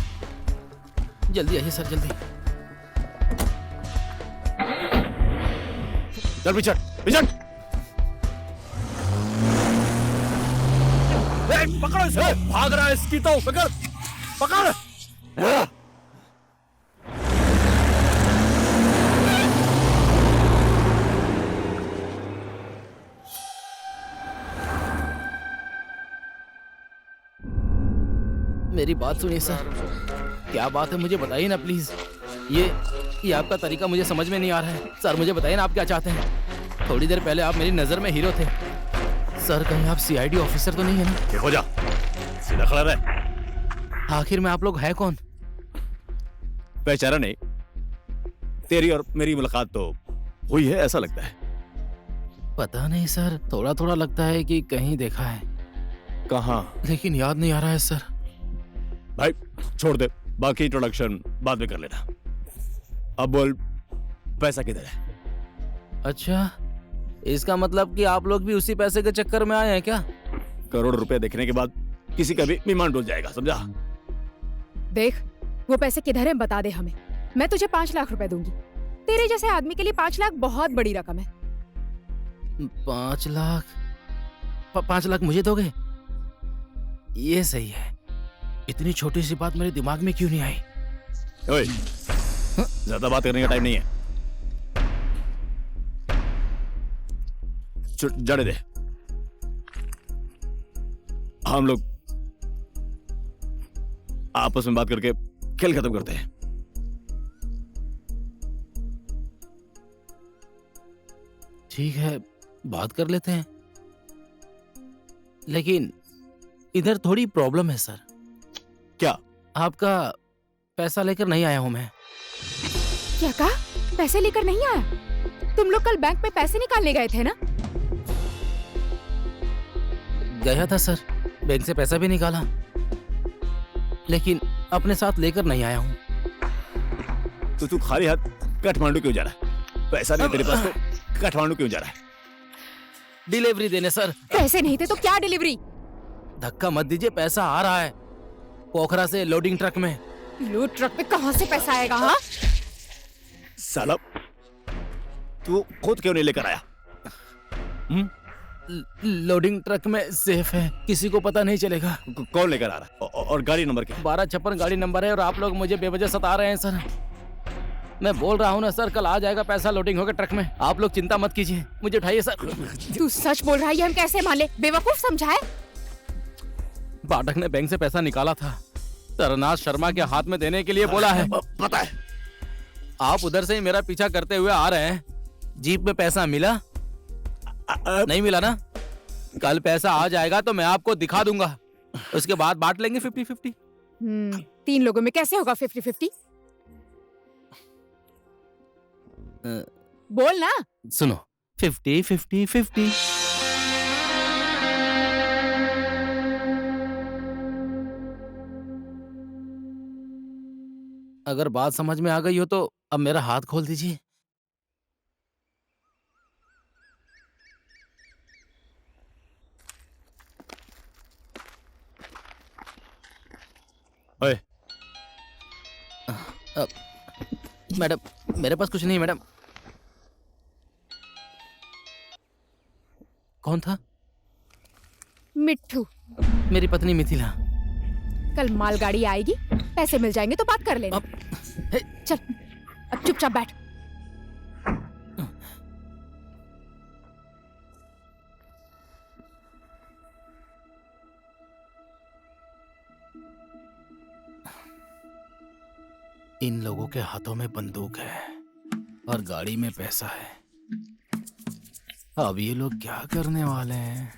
जल्दी आइए सर, जल्दी। चल रिचर्ड, रिचर्ड। पकड़ो इसे, भाग रहा है इसकी तो, पकड़। मेरी बात सुनिए सर, क्या बात है मुझे बताइए ना प्लीज। ये आपका तरीका मुझे समझ में नहीं आ रहा है। सर मुझे बताइए ना आप क्या चाहते हैं। थोड़ी देर पहले आप मेरी नजर में हीरो थे। सर कहीं आप सीआईडी ऑफिसर तो नहीं है ना? हो जा, सीधा खड़ा रह। आखिर में आप लोग हैं कौन? बेचारा नहीं, तेरी और मेरी मुलाकात तो हुई है ऐसा लगता है। पता नहीं सर, थोड़ा थोड़ा लगता है कि कहीं देखा है, कहाँ? लेकिन याद नहीं आ रहा है सर। भाई छोड़ दे, बाकी इंट्रोडक्शन बाद में कर लेना। अब बोल, पैसा किधर है? अच्छा, इसका मतलब कि आप लोग भी उसी पैसे के चक्कर में आए हैं क्या? करोड़ रुपए देखने के बाद किसी का भी ईमान डूब जाएगा, समझा? देख, वो पैसे किधर हैं बता दे हमें। मैं तुझे 5 लाख रुपए दूंगी। तेरे जैसे आदमी के लिए 5 लाख बहुत बड़ी रकम है। 5 लाख? 5 लाख मुझे दोगे? ये सही है। इतनी छोटी सी बात मेरे दिमाग में क्यों नहीं आई? ओए, ज्यादा बात करने का टाइम नहीं है। जाने दे, हम लोग आपस में बात करके खेल खत्म करते हैं। ठीक है, बात कर लेते हैं, लेकिन इधर थोड़ी प्रॉब्लम है सर। क्या? आपका पैसा लेकर नहीं आया हूं मैं। क्या कहा? पैसे लेकर नहीं आया? तुम लोग कल बैंक में पैसे निकालने गए थे ना? गया था सर, बैंक से पैसा भी निकाला, लेकिन अपने साथ लेकर नहीं आया हूं। तो तू खाली हाथ काठमांडू क्यों जा रहा है? पैसा नहीं तेरे पास तो काठमांडू क्यों जा रहा है? डिलीवरी देने सर। पैसे नहीं थे तो क्या डिलीवरी? धक्का मत दीजिए, पैसा आ रहा है पोखरा से लोडिंग ट्रक में। लोड ट्रक में कहाँ से पैसा आएगा? हाँ, साला तू खुद क्यों नहीं लेकर आया? लोडिंग ट्रक में सेफ है, किसी को पता नहीं चलेगा। कौन लेकर आ रहा है? और गाड़ी नंबर क्या है? 1256 गाड़ी नंबर है और आप लोग मुझे बेवजह सता रहे हैं सर। मैं बोल रहा हूँ ना सर, कल आ जाएगा पैसा लोडिंग होकर ट्रक में। आप लोग चिंता मत कीजिए, मुझे उठाइए सर। तू सच बोल रहा है? ये हम कैसे मान ले? बेवकूफ समझा है? पाठक ने बैंक से पैसा निकाला था, तरनाथ शर्मा के हाथ में देने के लिए बोला है। पता है। आप उधर से ही मेरा पीछा करते हुए आ रहे हैं। जीप में पैसा मिला? नहीं मिला ना? कल पैसा आ जाएगा तो मैं आपको दिखा दूंगा, उसके बाद बांट लेंगे 50-50। 3 लोगों में कैसे होगा 50-50? बोल ना। सुनो, 50-50-50। अगर बात समझ में आ गई हो तो अब मेरा हाथ खोल दीजिए। ओए, मैडम, मेरे पास कुछ नहीं मैडम। कौन था? मिट्ठू। मेरी पत्नी मिथिला। कल मालगाड़ी आएगी, पैसे मिल जाएंगे तो बात कर लेना। चल, अब चुपचाप बैठ। इन लोगों के हाथों में बंदूक है और गाड़ी में पैसा है। अब ये लोग क्या करने वाले हैं?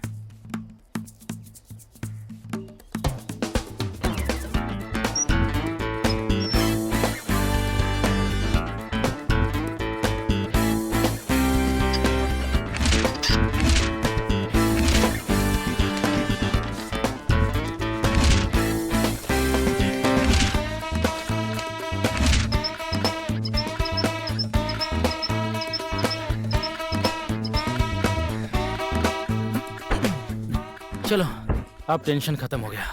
चलो, अब टेंशन खत्म हो गया,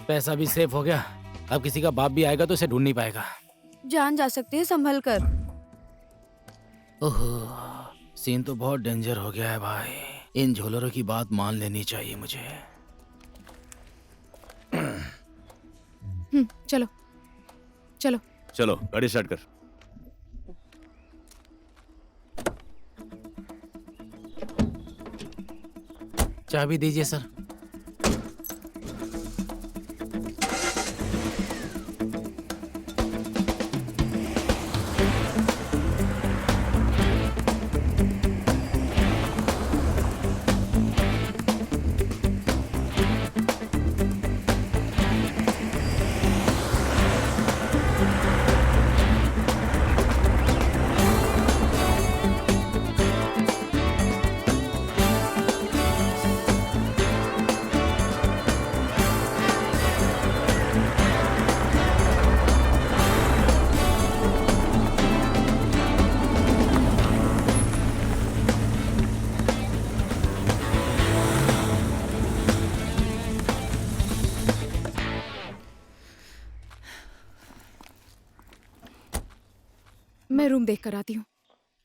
पैसा भी सेफ हो गया। अब किसी का बाप भी आएगा तो इसे ढूंढ नहीं पाएगा। जान जा सकती है, संभल कर। ओहो, सीन तो बहुत डेंजर हो गया है भाई। इन झोलरों की बात मान लेनी चाहिए मुझे। चलो। चलो। चलो गाड़ी स्टार्ट कर। चाबी दीजिए सर। मैं रूम देख कर आती हूँ।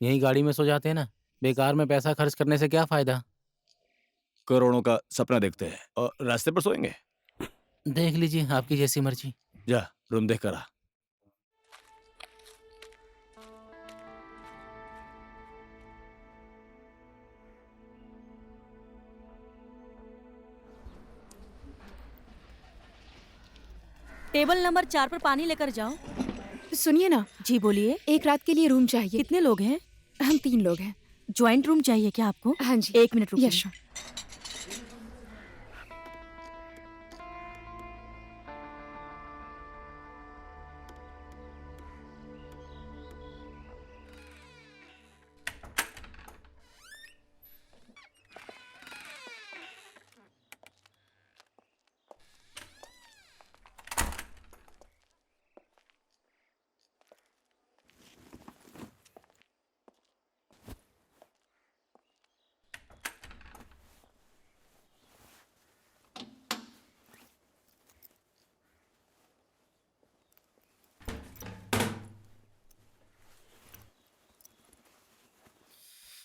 यही गाड़ी में सो जाते हैं ना, बेकार में पैसा खर्च करने से क्या फायदा। करोड़ों का सपना देखते हैं और रास्ते पर सोएंगे। देख लीजिए, आपकी जैसी मर्जी। जा रूम देख कर आ। टेबल नंबर 4 पर पानी लेकर जाओ। सुनिए ना, जी बोलिए। एक रात के लिए रूम चाहिए। कितने लोग हैं? हम 3 लोग हैं। ज्वाइंट रूम चाहिए क्या आपको? हाँ जी। 1 मिनट रुकिए। Yes sure.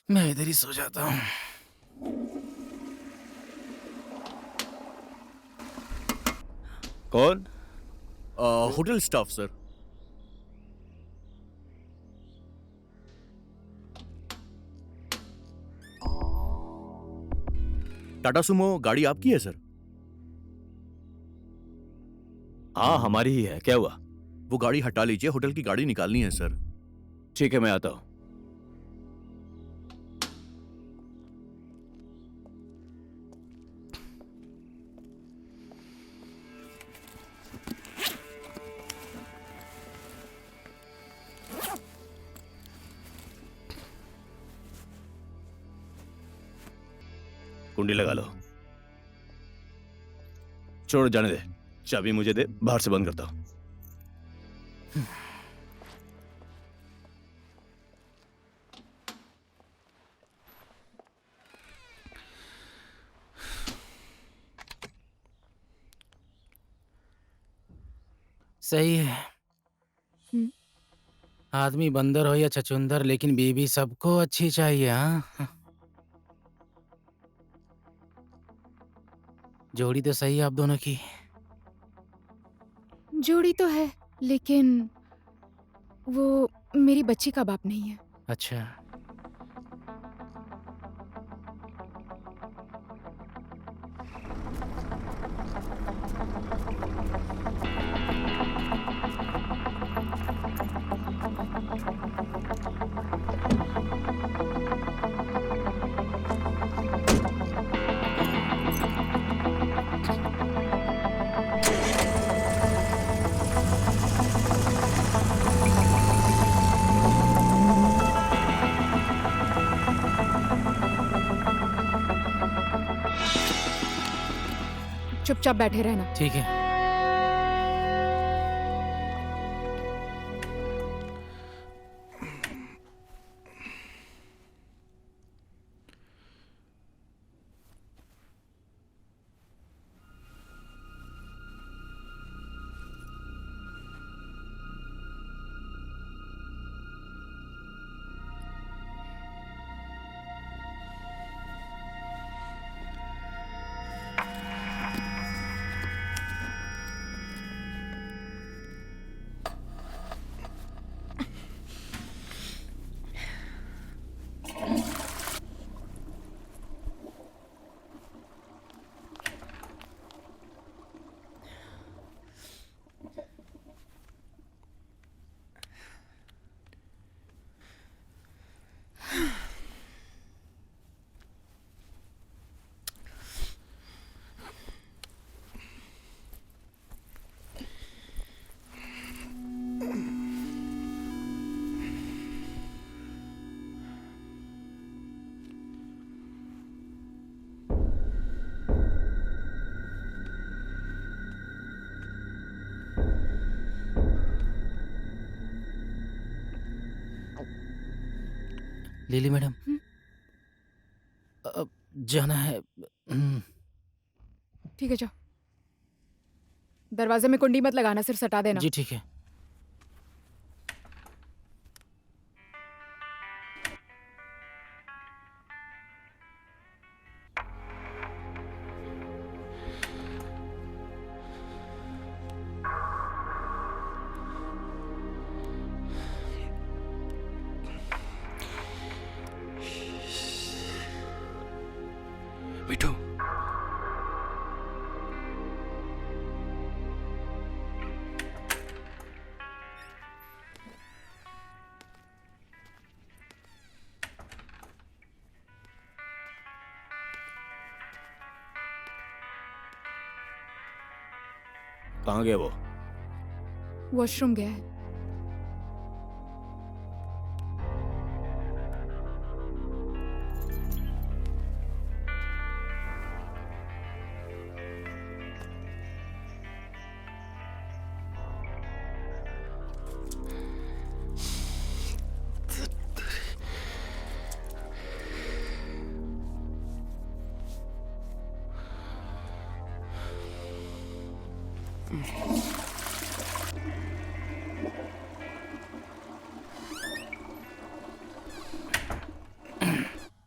मैं इधर ही सो जाता हूँ। कौन? Hotel staff sir. Tata Sumo गाड़ी आपकी है सर? हाँ हमारी ही है। क्या हुआ? वो गाड़ी हटा लीजिए, होटल की गाड़ी निकालनी है सर। ठीक है मैं आता हूं। कुंडी लगा लो। छोड़ जाने दे, चाबी मुझे दे, बाहर से बंद करता हूं। सही है। आदमी बंदर हो या छछूंदर, लेकिन बीवी सबको अच्छी चाहिए। हाँ, जोड़ी तो सही है आप दोनों की। जोड़ी तो है, लेकिन वो मेरी बच्ची का बाप नहीं है। अच्छा, चुपचाप बैठे रहना। ठीक है। लिली मैडम, हम्म। अब जाना है। ठीक है, जाओ। दरवाजे में कुंडी मत लगाना, सिर्फ सटा देना। जी ठीक है। मिठू, कहाँ गया वो? वॉशरूम गया है।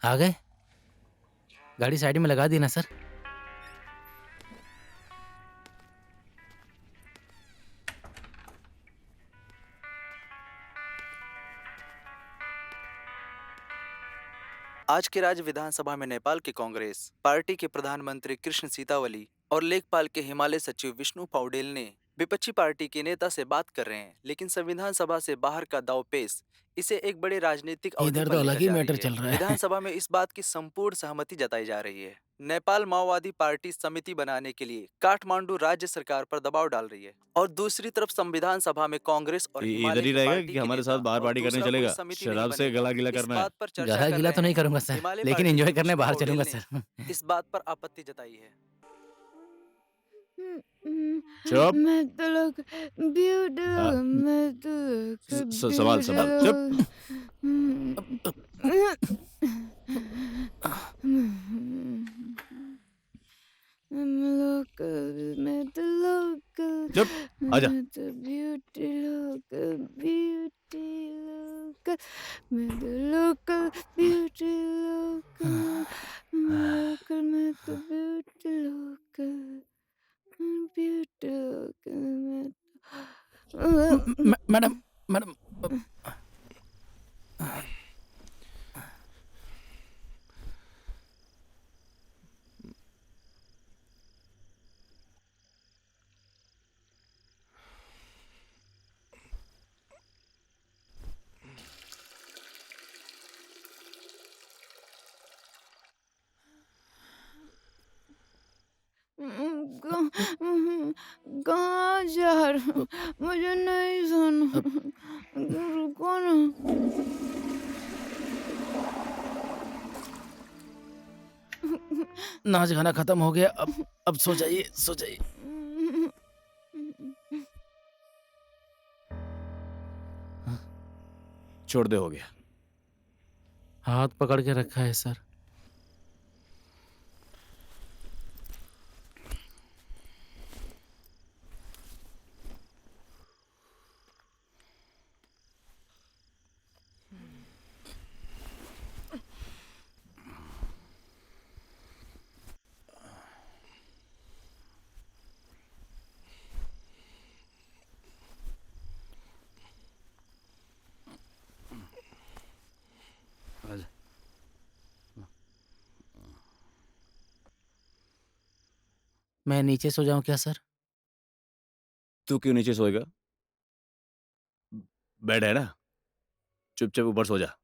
आ गए? गाड़ी साइड में लगा दी ना सर? आज के राज्य विधानसभा में नेपाल के कांग्रेस पार्टी के प्रधानमंत्री कृष्ण सीतावली और लेखपाल के हिमालय सचिव विष्णु पौडेल ने विपक्षी पार्टी के नेता से बात कर रहे हैं, लेकिन संविधान सभा से बाहर का दाव पेश इसे एक बड़े राजनीतिक अवधि इधर पर तो लेकर अलग ही जा मैटर रही चल है। रहा है। विधानसभा में इस बात की संपूर्ण सहमति जताई जा रही है। नेपाल माओवादी पार्टी समिति बनाने के लिए काठमांडू राज्य सरकार पर दबाव डाल रही है और दूसरी तरफ संविधान सभा में कांग्रेस और इधर हिमालय ही की रहेगा पार्टी कि के हमारे नेता साथ बाहर और पार्टी करने दूसरा कोई चलेगा? समिति नहीं शराब से बनेगा। गला गीला इस करना है? बात पर चर्चा गला कर गीला रहे तो नहीं हैं। करूंगा सर, हिमालय लेकिन पार्टी एंजॉय के करने विष्णु बाहर पौडेल चलूंगा ने सर। इस बात पर आपत्ति जताई है। चुप। मैं तो लोग हाँ, मैं तो लोग सवाल सवाल चुप। मैं तो लोग चुप, आजा। मैं तो ब्यूटी लोग मैं तो लोकल ब्यूटी लोकल मैं तो beauty local beauty local madam madam, कहाँ जा रहा हूँ? मुझे नहीं सुना। रुको ना। नाच गाना खत्म हो गया, अब सो जाइए, सो जाइए। छोड़ दे, हो गया। हाथ पकड़ के रखा है सर। मैं नीचे सो जाऊं क्या सर? तू क्यों नीचे सोएगा? बेड है ना, चुपचाप ऊपर सो जा।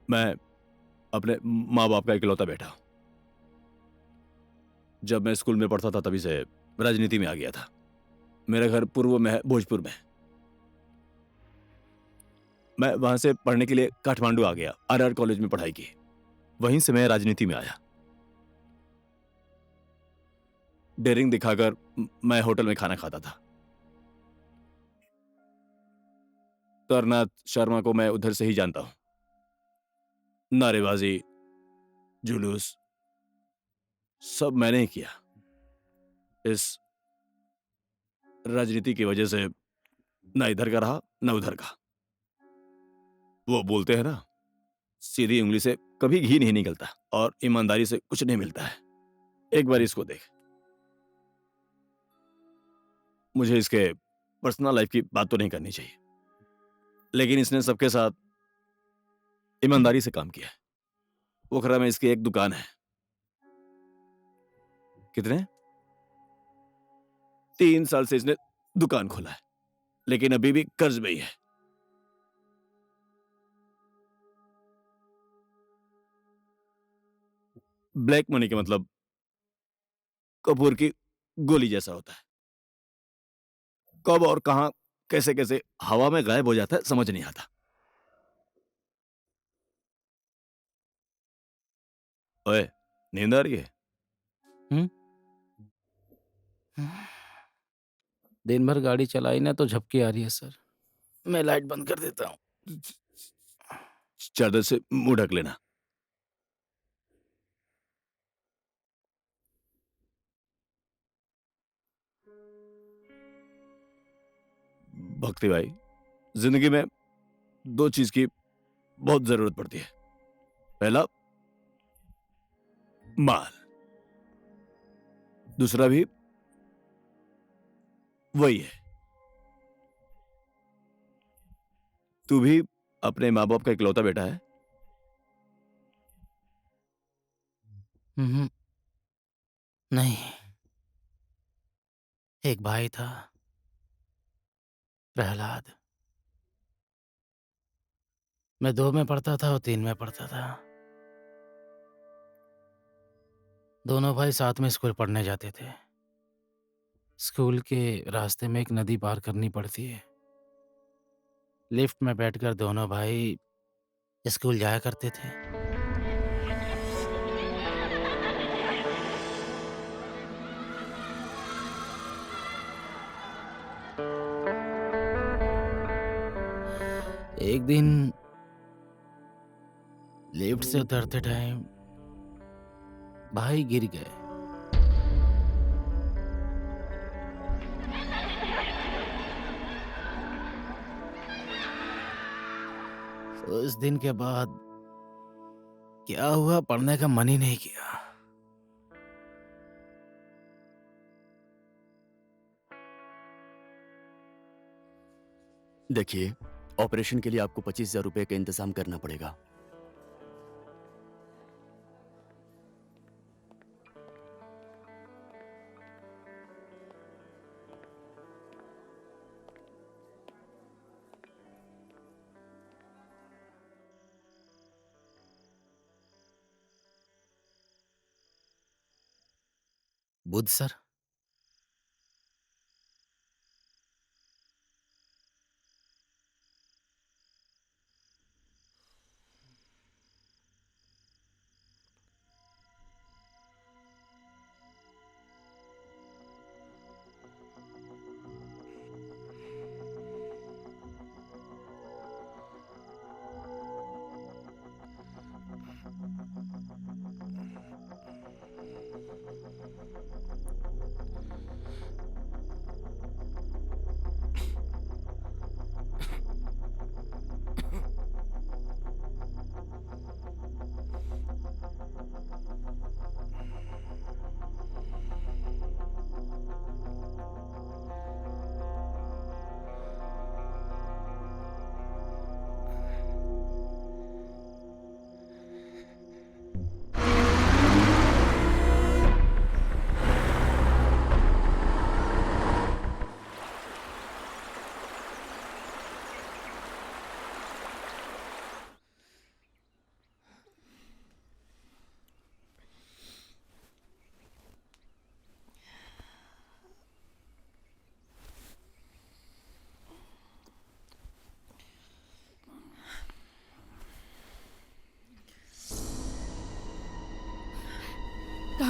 मैं अपने माँ बाप का इकलौता बेटा हूं। जब मैं स्कूल में पढ़ता था तभी से राजनीति में आ गया था। मेरा घर पूर्व में है, भोजपुर में। मैं वहां से पढ़ने के लिए काठमांडू आ गया, आरआर कॉलेज में पढ़ाई की। वहीं से मैं राजनीति में आया। डेयरिंग दिखाकर मैं होटल में खाना खाता था। तरनाथ शर्मा को मैं उधर से ही जानता हूं। नारेबाजी, जुलूस सब मैंने ही किया। इस राजनीति की वजह से ना इधर का रहा ना उधर का। वो बोलते हैं ना, सीधी उंगली से कभी घी नहीं निकलता और ईमानदारी से कुछ नहीं मिलता है। एक बार इसको देख। मुझे इसके पर्सनल लाइफ की बात तो नहीं करनी चाहिए, लेकिन इसने सबके साथ ईमानदारी से काम किया है। पोखरा में इसकी एक दुकान है। कितने 3 साल से इसने दुकान खोला है, लेकिन अभी भी कर्ज में ही है। ब्लैक मनी का मतलब कपूर की गोली जैसा होता है। कब और कहां कैसे कैसे हवा में गायब हो जाता है, समझ नहीं आता। ओए, नींद आ रही है? दिन भर गाड़ी चलाई ना तो झपकी आ रही है सर। मैं लाइट बंद कर देता हूँ। चादर से मुंह ढक लेना। भक्ति भाई, जिंदगी में 2 चीज की बहुत जरूरत पड़ती है। पहला माल, दूसरा भी वही है। तू भी अपने माँ बाप का इकलौता बेटा है? नहीं, एक भाई था, प्रहलाद। मैं 2 में पढ़ता था और 3 में पढ़ता था। दोनों भाई साथ में स्कूल पढ़ने जाते थे। स्कूल के रास्ते में एक नदी पार करनी पड़ती है। लिफ्ट में बैठकर दोनों भाई स्कूल जाया करते थे। एक दिन लिफ्ट से उतरते टाइम भाई गिर गए। उस दिन के बाद क्या हुआ, पढ़ने का मन ही नहीं किया। देखिए, ऑपरेशन के लिए आपको 25,000 रुपए का इंतजाम करना पड़ेगा। बुध सर,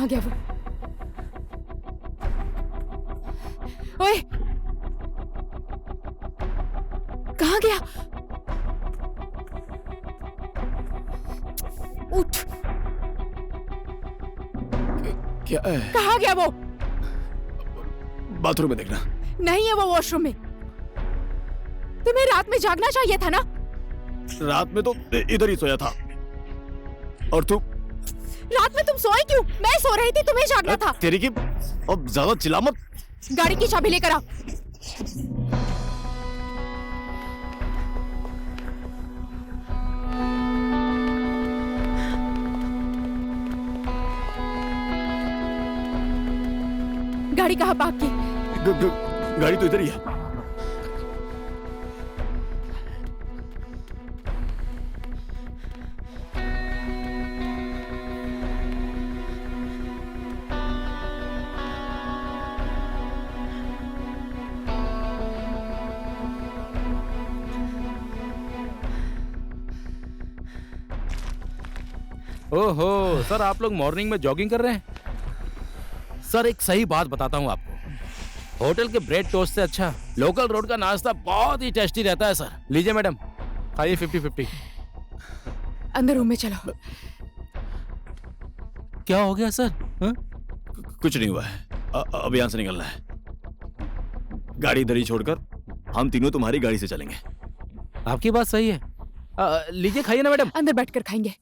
कहाँ गया वो? ओए, कहाँ गया? उठ, क्या है? कहाँ गया वो? बाथरूम में देखना। नहीं है वो वॉशरूम में। तुम्हें रात में जागना चाहिए था ना? रात में तो इधर ही सोया था। और तू? रात में तुम सोए क्यों? मैं सो रही थी, तुम्हें जागना था। तेरी की अब ज्यादा चिल्ला मत। गाड़ी की चाबी लेकर आओ। गाड़ी कहाँ पार्क की? गाड़ी तो इधर ही है। ओहो सर, आप लोग मॉर्निंग में जॉगिंग कर रहे हैं? सर एक सही बात बताता हूँ आपको, होटल के ब्रेड टोस्ट से अच्छा लोकल रोड का नाश्ता बहुत ही टेस्टी रहता है। सर लीजिए मैडम, खाइए 50-50। अंदर रूम में चलो। क्या हो गया सर? हा? कुछ नहीं हुआ है। अब यहाँ से निकलना है। गाड़ी इधर ही छोड़कर हम तीनों तुम्हारी गाड़ी से चलेंगे। आपकी बात सही है। लीजिए खाइए ना मैडम। अंदर बैठकर खाएंगे।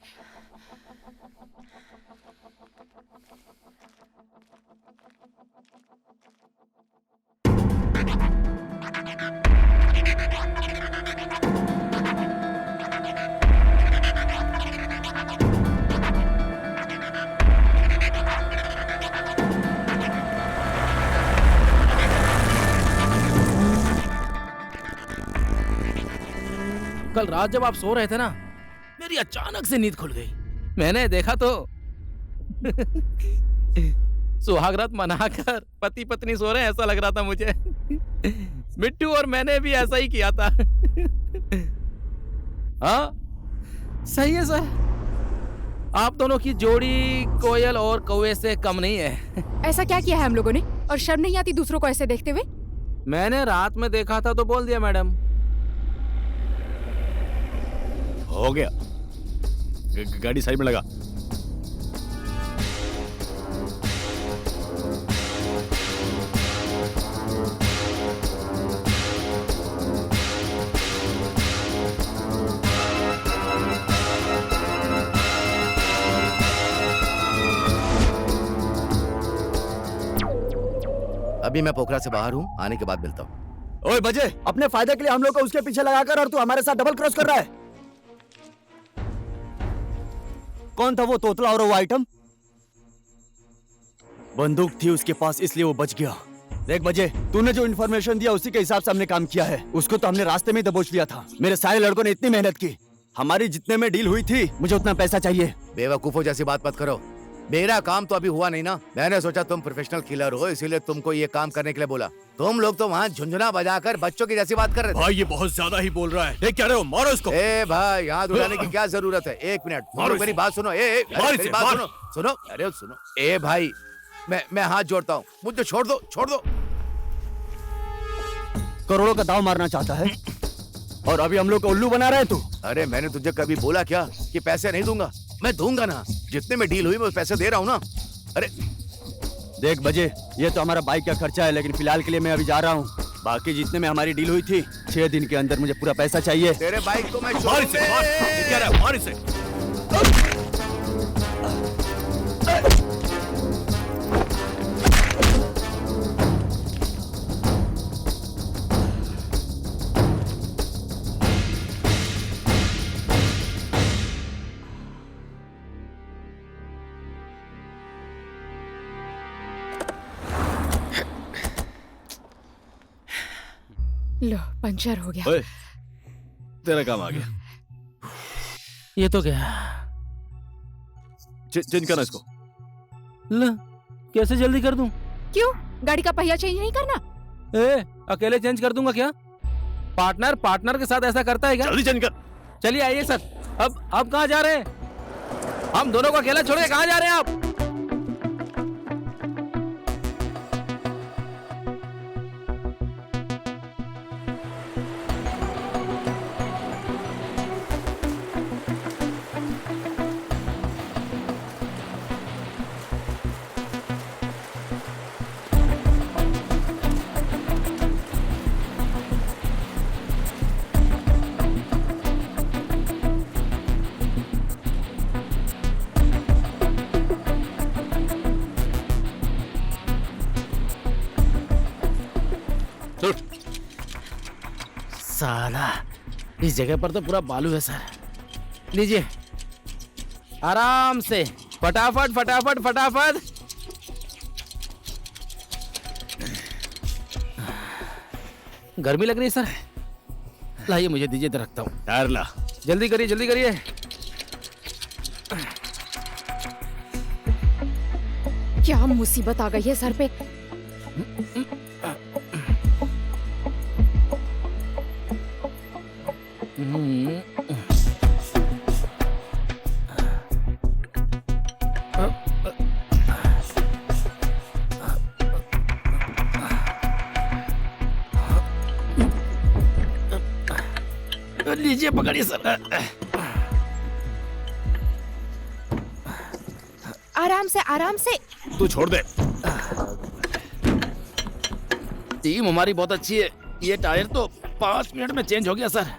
कल रात जब आप सो रहे थे ना, मेरी अचानक से नींद खुल गई। मैंने देखा तो सुहागरात मनाकर पति पत्नी सो रहे हैं, ऐसा लग रहा था मुझे। मिट्टू और मैंने भी ऐसा ही किया था। हाँ सही है सर, आप दोनों की जोड़ी कोयल और कौवे से कम नहीं है। ऐसा क्या किया है हम लोगों ने? और शर्म नहीं आती दूसरों को ऐसे देखते हुए? मैंने रात में देखा था तो बोल दिया मैडम। हो गया, गाड़ी साइड में लगा। अभी मैं पोखरा से बाहर हूँ, आने के बाद मिलता हूँ। ओए बजे, अपने फायदे के लिए हम लोग को उसके पीछे लगाकर और तू हमारे साथ डबल क्रॉस कर रहा है। कौन था वो तोतला और वो आइटम? बंदूक थी उसके पास, इसलिए वो बच गया। देख बजे, तूने जो इन्फॉर्मेशन दिया उसी के हिसाब से हमने काम किया है। उसको तो हमने रास्ते में ही दबोच लिया था। मेरे सारे लड़कों ने इतनी मेहनत की, हमारी जितने में डील हुई थी मुझे उतना पैसा चाहिए। बेवकूफों जैसी बात मत करो। मेरा काम तो अभी हुआ नहीं ना। मैंने सोचा तुम प्रोफेशनल किलर हो, इसीलिए तुमको ये काम करने के लिए बोला। तुम लोग तो वहाँ झुंझुना बजाकर बच्चों की जैसी बात कर रहे थे। भाई ये बहुत ज्यादा ही बोल रहा है। ये क्या रहे हो? मारो इसको। ए भाई, यहाँ उठाने की क्या जरूरत है? एक मिनट, मारो मेरी बात सुनो। मेरी बात सुनो, सुनो, अरे सुनो। ए भाई, मैं हाथ जोड़ता हूँ, मुझे छोड़ दो, छोड़ दो। करोड़ों का दाव मारना चाहता है और अभी हम लोग को उल्लू बना रहा है तू। अरे मैंने तुझे कभी बोला क्या कि पैसे नहीं दूंगा? मैं दूंगा ना, जितने में डील हुई मैं पैसे दे रहा हूँ ना। अरे देख बजे, ये तो हमारा बाइक का खर्चा है, लेकिन फिलहाल के लिए मैं अभी जा रहा हूँ। बाकी जितने में हमारी डील हुई थी, 6 दिन के अंदर मुझे पूरा पैसा चाहिए। तेरे बाइक को मैं मार इसे, मार। ये क्या रहा है? मार इसे। लो, पंचर हो गया। ओए, तेरा काम आ गया। ये तो क्या? चेंज करना इसको। ल, कैसे जल्दी कर दूं? क्यों? गाड़ी का पहिया चेंज नहीं करना? ए, अकेले चेंज कर दूंगा क्या? पार्टनर पार्टनर के साथ ऐसा करता है क्या? जल्दी चेंज कर। चलिए आइए सर। अब कहाँ जा रहे हैं? हम दोनों को अकेला छोड़ के कहाँ जा रहे हैं आप? साला, इस जगह पर तो पूरा बालू है सर। लीजिए, आराम से, फटाफट फटाफट फटाफट। गर्मी लग रही है सर। लाइए मुझे दीजिए, तो रखता हूँ। टायर ला। जल्दी करिए, जल्दी करिए। क्या मुसीबत आ गई है सर पे। लीजिए, पकड़िए सर। आराम से, आराम से। तू छोड़ दे। टीम हमारी बहुत अच्छी है। ये टायर तो 5 मिनट में चेंज हो गया सर।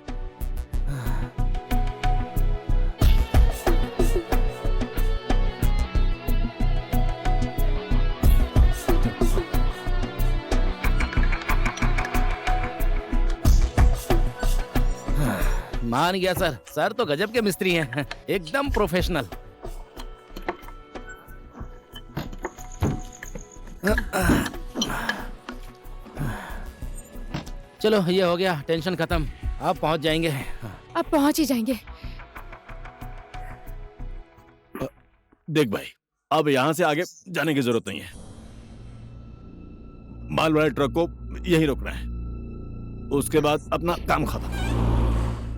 मान गया सर। सर तो गजब के मिस्त्री हैं, एकदम प्रोफेशनल। चलो ये हो गया, टेंशन खत्म। अब पहुंच जाएंगे। अब पहुंच ही जाएंगे। देख भाई, अब यहाँ से आगे जाने की जरूरत नहीं है। माल वाले ट्रक को यहीं रोकना है, उसके बाद अपना काम खत्म।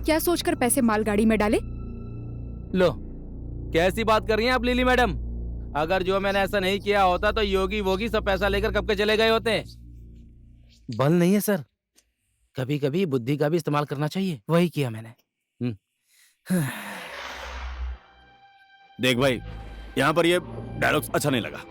क्या सोचकर पैसे मालगाड़ी में डाले? लो, कैसी बात कर रही हैं आप लिली मैडम? अगर जो मैंने ऐसा नहीं किया होता तो योगी वोगी सब पैसा लेकर कब के चले गए होते। बल नहीं है सर, कभी कभी बुद्धि का भी इस्तेमाल करना चाहिए, वही किया मैंने। देख भाई, यहाँ पर ये डायलॉग अच्छा नहीं लगा।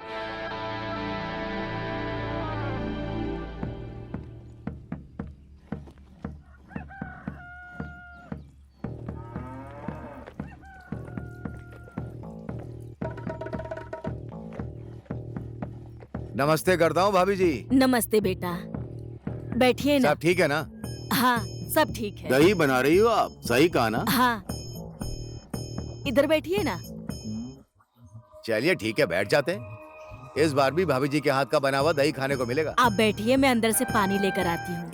नमस्ते करता हूँ भाभी जी। नमस्ते बेटा, बैठिए ना। सब ठीक है ना? हाँ, सब ठीक है। दही बना रही हो आप, सही कहा ना? हाँ, इधर बैठिए ना। चलिए ठीक है, बैठ जाते हैं। इस बार भी भाभी जी के हाथ का बना हुआ दही खाने को मिलेगा। आप बैठिए, मैं अंदर से पानी लेकर आती हूँ।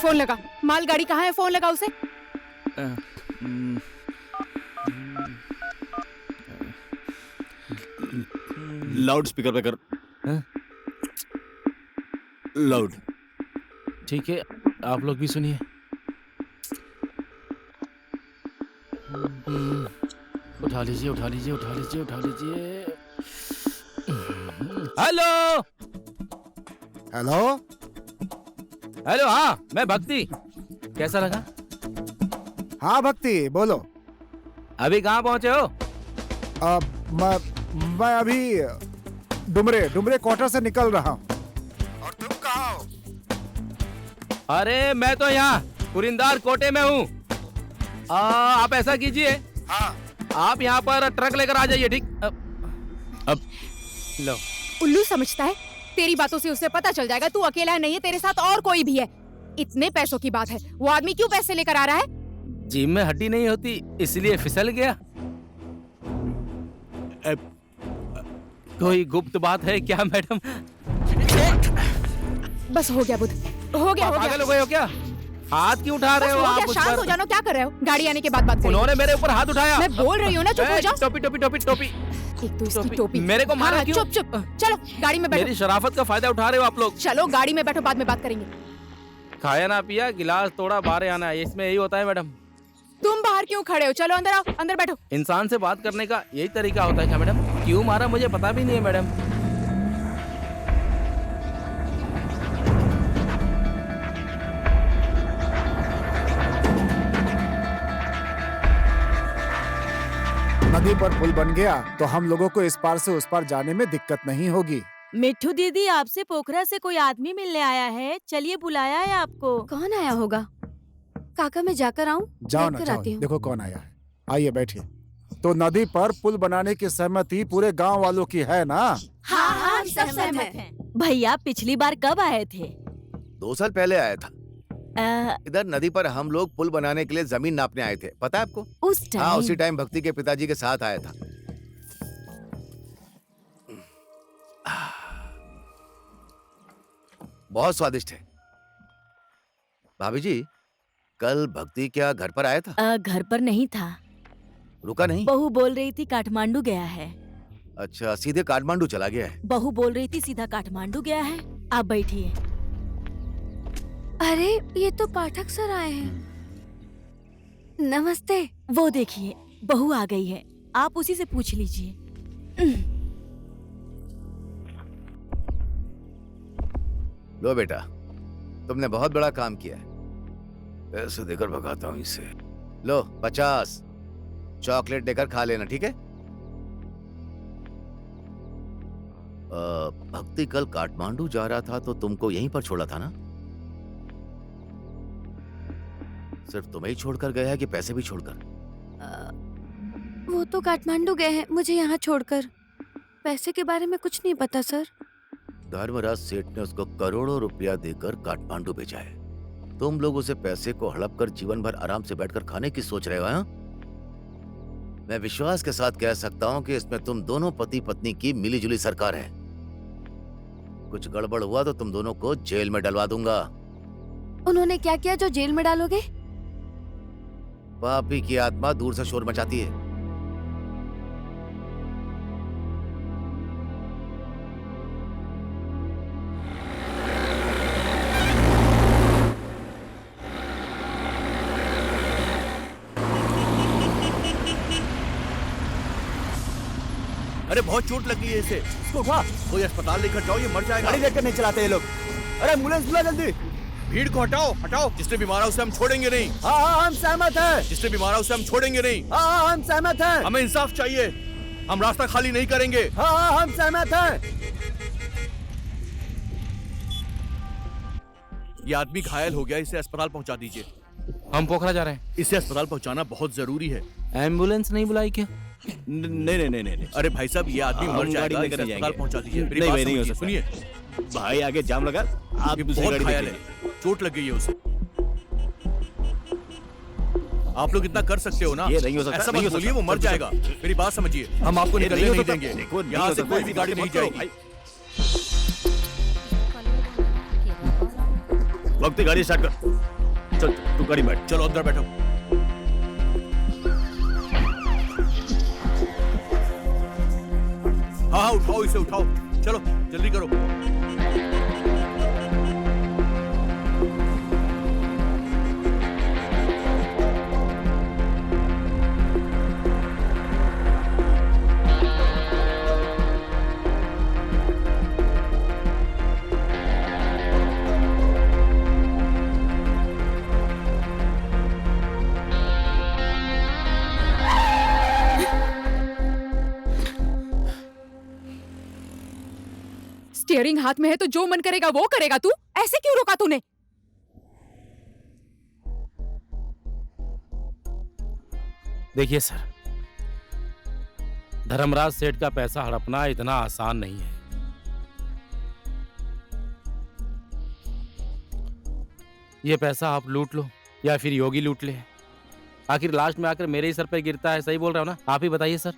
फोन लगा। मालगाड़ी कहाँ है? फोन लगा उसे। लाउड स्पीकर पे कर। लाउड। ठीक है, आप लोग भी सुनिए। उठा लीजिए, उठा लीजिए, उठा लीजिए, उठा लीजिए। हेलो हेलो हेलो, हाँ मैं भक्ति। कैसा लगा? हाँ भक्ति, बोलो। अभी कहाँ पहुँचे हो? मैं अभी डुमरे क्वार्टर से निकल रहा हूँ। और तुम कहाँ हो? अरे मैं तो यहाँ कुरिंदार कोटे में हूँ। आप ऐसा कीजिए, हाँ, आप यहाँ पर ट्रक लेकर आ जाइए। ठीक? अब लो। उल्लू समझता है, तेरी बातों से उसे पता चल जाएगा तू अकेला नहीं है, तेरे साथ और कोई भी है। इतने पैसों की बात है, वो आदमी क्यों पैसे लेकर आ रहा है? जिम में हड्डी नहीं होती, इसलिए फिसल गया। कोई गुप्त बात है क्या मैडम? बस हो गया बुध, हो गया, हो पागल गया। हो गए हो क्या? हाथ क्यों उठा रहे हो हो आप गया, उस शांत पर? हो जानो। क्या कर रहे हो? गाड़ी आने के बाद बात करेंगे। उन्होंने मेरे ऊपर हाथ उठाया। मैं बोल रही हूँ ना, चुप हो जाओ। टोपी टोपी टोपी टोपी। एक तो इसकी टोपी। मेरे को मारा हाँ, क्यों? चुप चुप, चलो गाड़ी में बैठो। मेरी शराफत का फायदा उठा रहे हो आप लोग। चलो गाड़ी में बैठो, बाद में बात करेंगे। खाया ना पिया, गिलास तोड़ा, बाहर आना है, इसमें यही होता है मैडम। तुम बाहर क्यों खड़े हो? चलो अंदर आओ, अंदर बैठो। इंसान से बात करने का यही तरीका होता है क्या मैडम? क्यों मारा मुझे पता भी नहीं है मैडम। नदी पर पुल बन गया तो हम लोगों को इस पार से उस पार जाने में दिक्कत नहीं होगी। मिट्ठू दीदी, आपसे पोखरा से कोई आदमी मिलने आया है, चलिए बुलाया है आपको। कौन आया होगा? काका मैं जाकर आऊं? जाओ ना, देखकर जाओ, आती हूँ। देखो कौन आया है। आइए बैठिए। तो नदी पर पुल बनाने की सहमति पूरे गांव वालों की है ना? हाँ हाँ, हम सब सहमत हैं। भैया पिछली बार कब आए थे? 2 साल पहले आया था। अ, इधर नदी पर हम लोग पुल बनाने के लिए जमीन नापने आए थे, पता है आपको? उस हाँ, उसी टाइम टाइम भक्ति के पिताजी के साथ आया था। बहुत स्वादिष्ट है। भाभी जी, कल भक्ति क्या घर पर आया था? घर पर नहीं था, रुका नहीं? बहू बोल रही थी काठमांडू गया है। अच्छा, सीधे काठमांडू चला गया है। बहू बोल रही थी सीधा काठमांडू गया है। आप बैठिए। अरे ये तो पाठक सर आए हैं। नमस्ते। वो देखिए, बहू आ गई है, आप उसी से पूछ लीजिए। लो बेटा, तुमने बहुत बड़ा काम किया है। पैसे देकर भगाता हूँ इसे। लो 50 चॉकलेट देकर खा लेना, ठीक है? भक्ति कल काठमांडू जा रहा था तो तुमको यहीं पर छोड़ा था ना? सिर्फ तुम्हें ही छोड़कर गया है कि पैसे भी छोड़कर? वो तो काठमांडू गए हैं, मुझे यहाँ छोड़कर। पैसे के बारे में कुछ नहीं पता सर। धर्मराज सेठ ने उसको करोड़ों रुपया देकर काठमांडू भेजा है। तुम लोग उसे पैसे को हड़प कर जीवन भर आराम से बैठकर खाने की सोच रहे हो, हाँ? मैं विश्वास के साथ कह सकता हूँ कि इसमें तुम दोनों पति पत्नी की मिलीजुली सरकार है। कुछ गड़बड़ हुआ तो तुम दोनों को जेल में डलवा दूंगा। उन्होंने क्या किया जो जेल में डालोगे? पापी की आत्मा दूर से शोर मचाती है। अरे बहुत चोट लगी है इसे, इसको उठा, कोई अस्पताल लेकर जाओ, ये मर जाएगा। गाड़ी लेकर नहीं चलाते ये लोग। अरे एम्बुलेंस बुला जल्दी। भीड़ को हटाओ, हटाओ। जिसने भी मारा उसे हम छोड़ेंगे नहीं। हाँ हम सहमत हैं। जिसने भी मारा उसे हम छोड़ेंगे नहीं। हाँ हम सहमत हैं। हमें इंसाफ चाहिए, हम रास्ता खाली नहीं करेंगे। हाँ हम सहमत हैं। ये आदमी घायल हो गया, इसे अस्पताल पहुंचा दीजिए। हम पोखरा जा रहे हैं। इसे अस्पताल पहुंचाना बहुत जरूरी है। एम्बुलेंस नहीं बुलाई क्या? नहीं। अरे भाई साहब, ये आदमी मर जाएगा, इसे अस्पताल पहुंचा दीजिए। मेरी बात समझिए, सुनिए। भाई आगे जाम लगा, आप ये दूसरी बहुत गाड़ी घायल देख है, चोट लग गई है उसे। आप लोग इतना कर सकते हो ना? ये नहीं हो सकता, ऐसा नहीं मत हो बोलिए, सकता। वो मर जाएगा। मेरी बात समझिए, हम आपको ये निकलने नहीं हो नहीं सकता। देंगे। देखो, नहीं यहाँ हो से सकता, कोई भी गाड़ी ऐसा नहीं मत करो, जाएगी। वक्त गाड़ी स्टार्ट कर। चल तू गाड़ी बैठ। चलो अंदर बैठो। हाँ उठाओ, इसे उठाओ, चलो जल्दी करो। स्टीयरिंग हाथ में है तो जो मन करेगा वो करेगा। तू ऐसे क्यों रोका तूने? देखिए सर, धर्मराज सेठ का पैसा हड़पना इतना आसान नहीं है। ये पैसा आप लूट लो या फिर योगी लूट ले, आखिर लास्ट में आकर मेरे ही सर पर गिरता है। सही बोल रहा हूं ना? आप ही बताइए सर।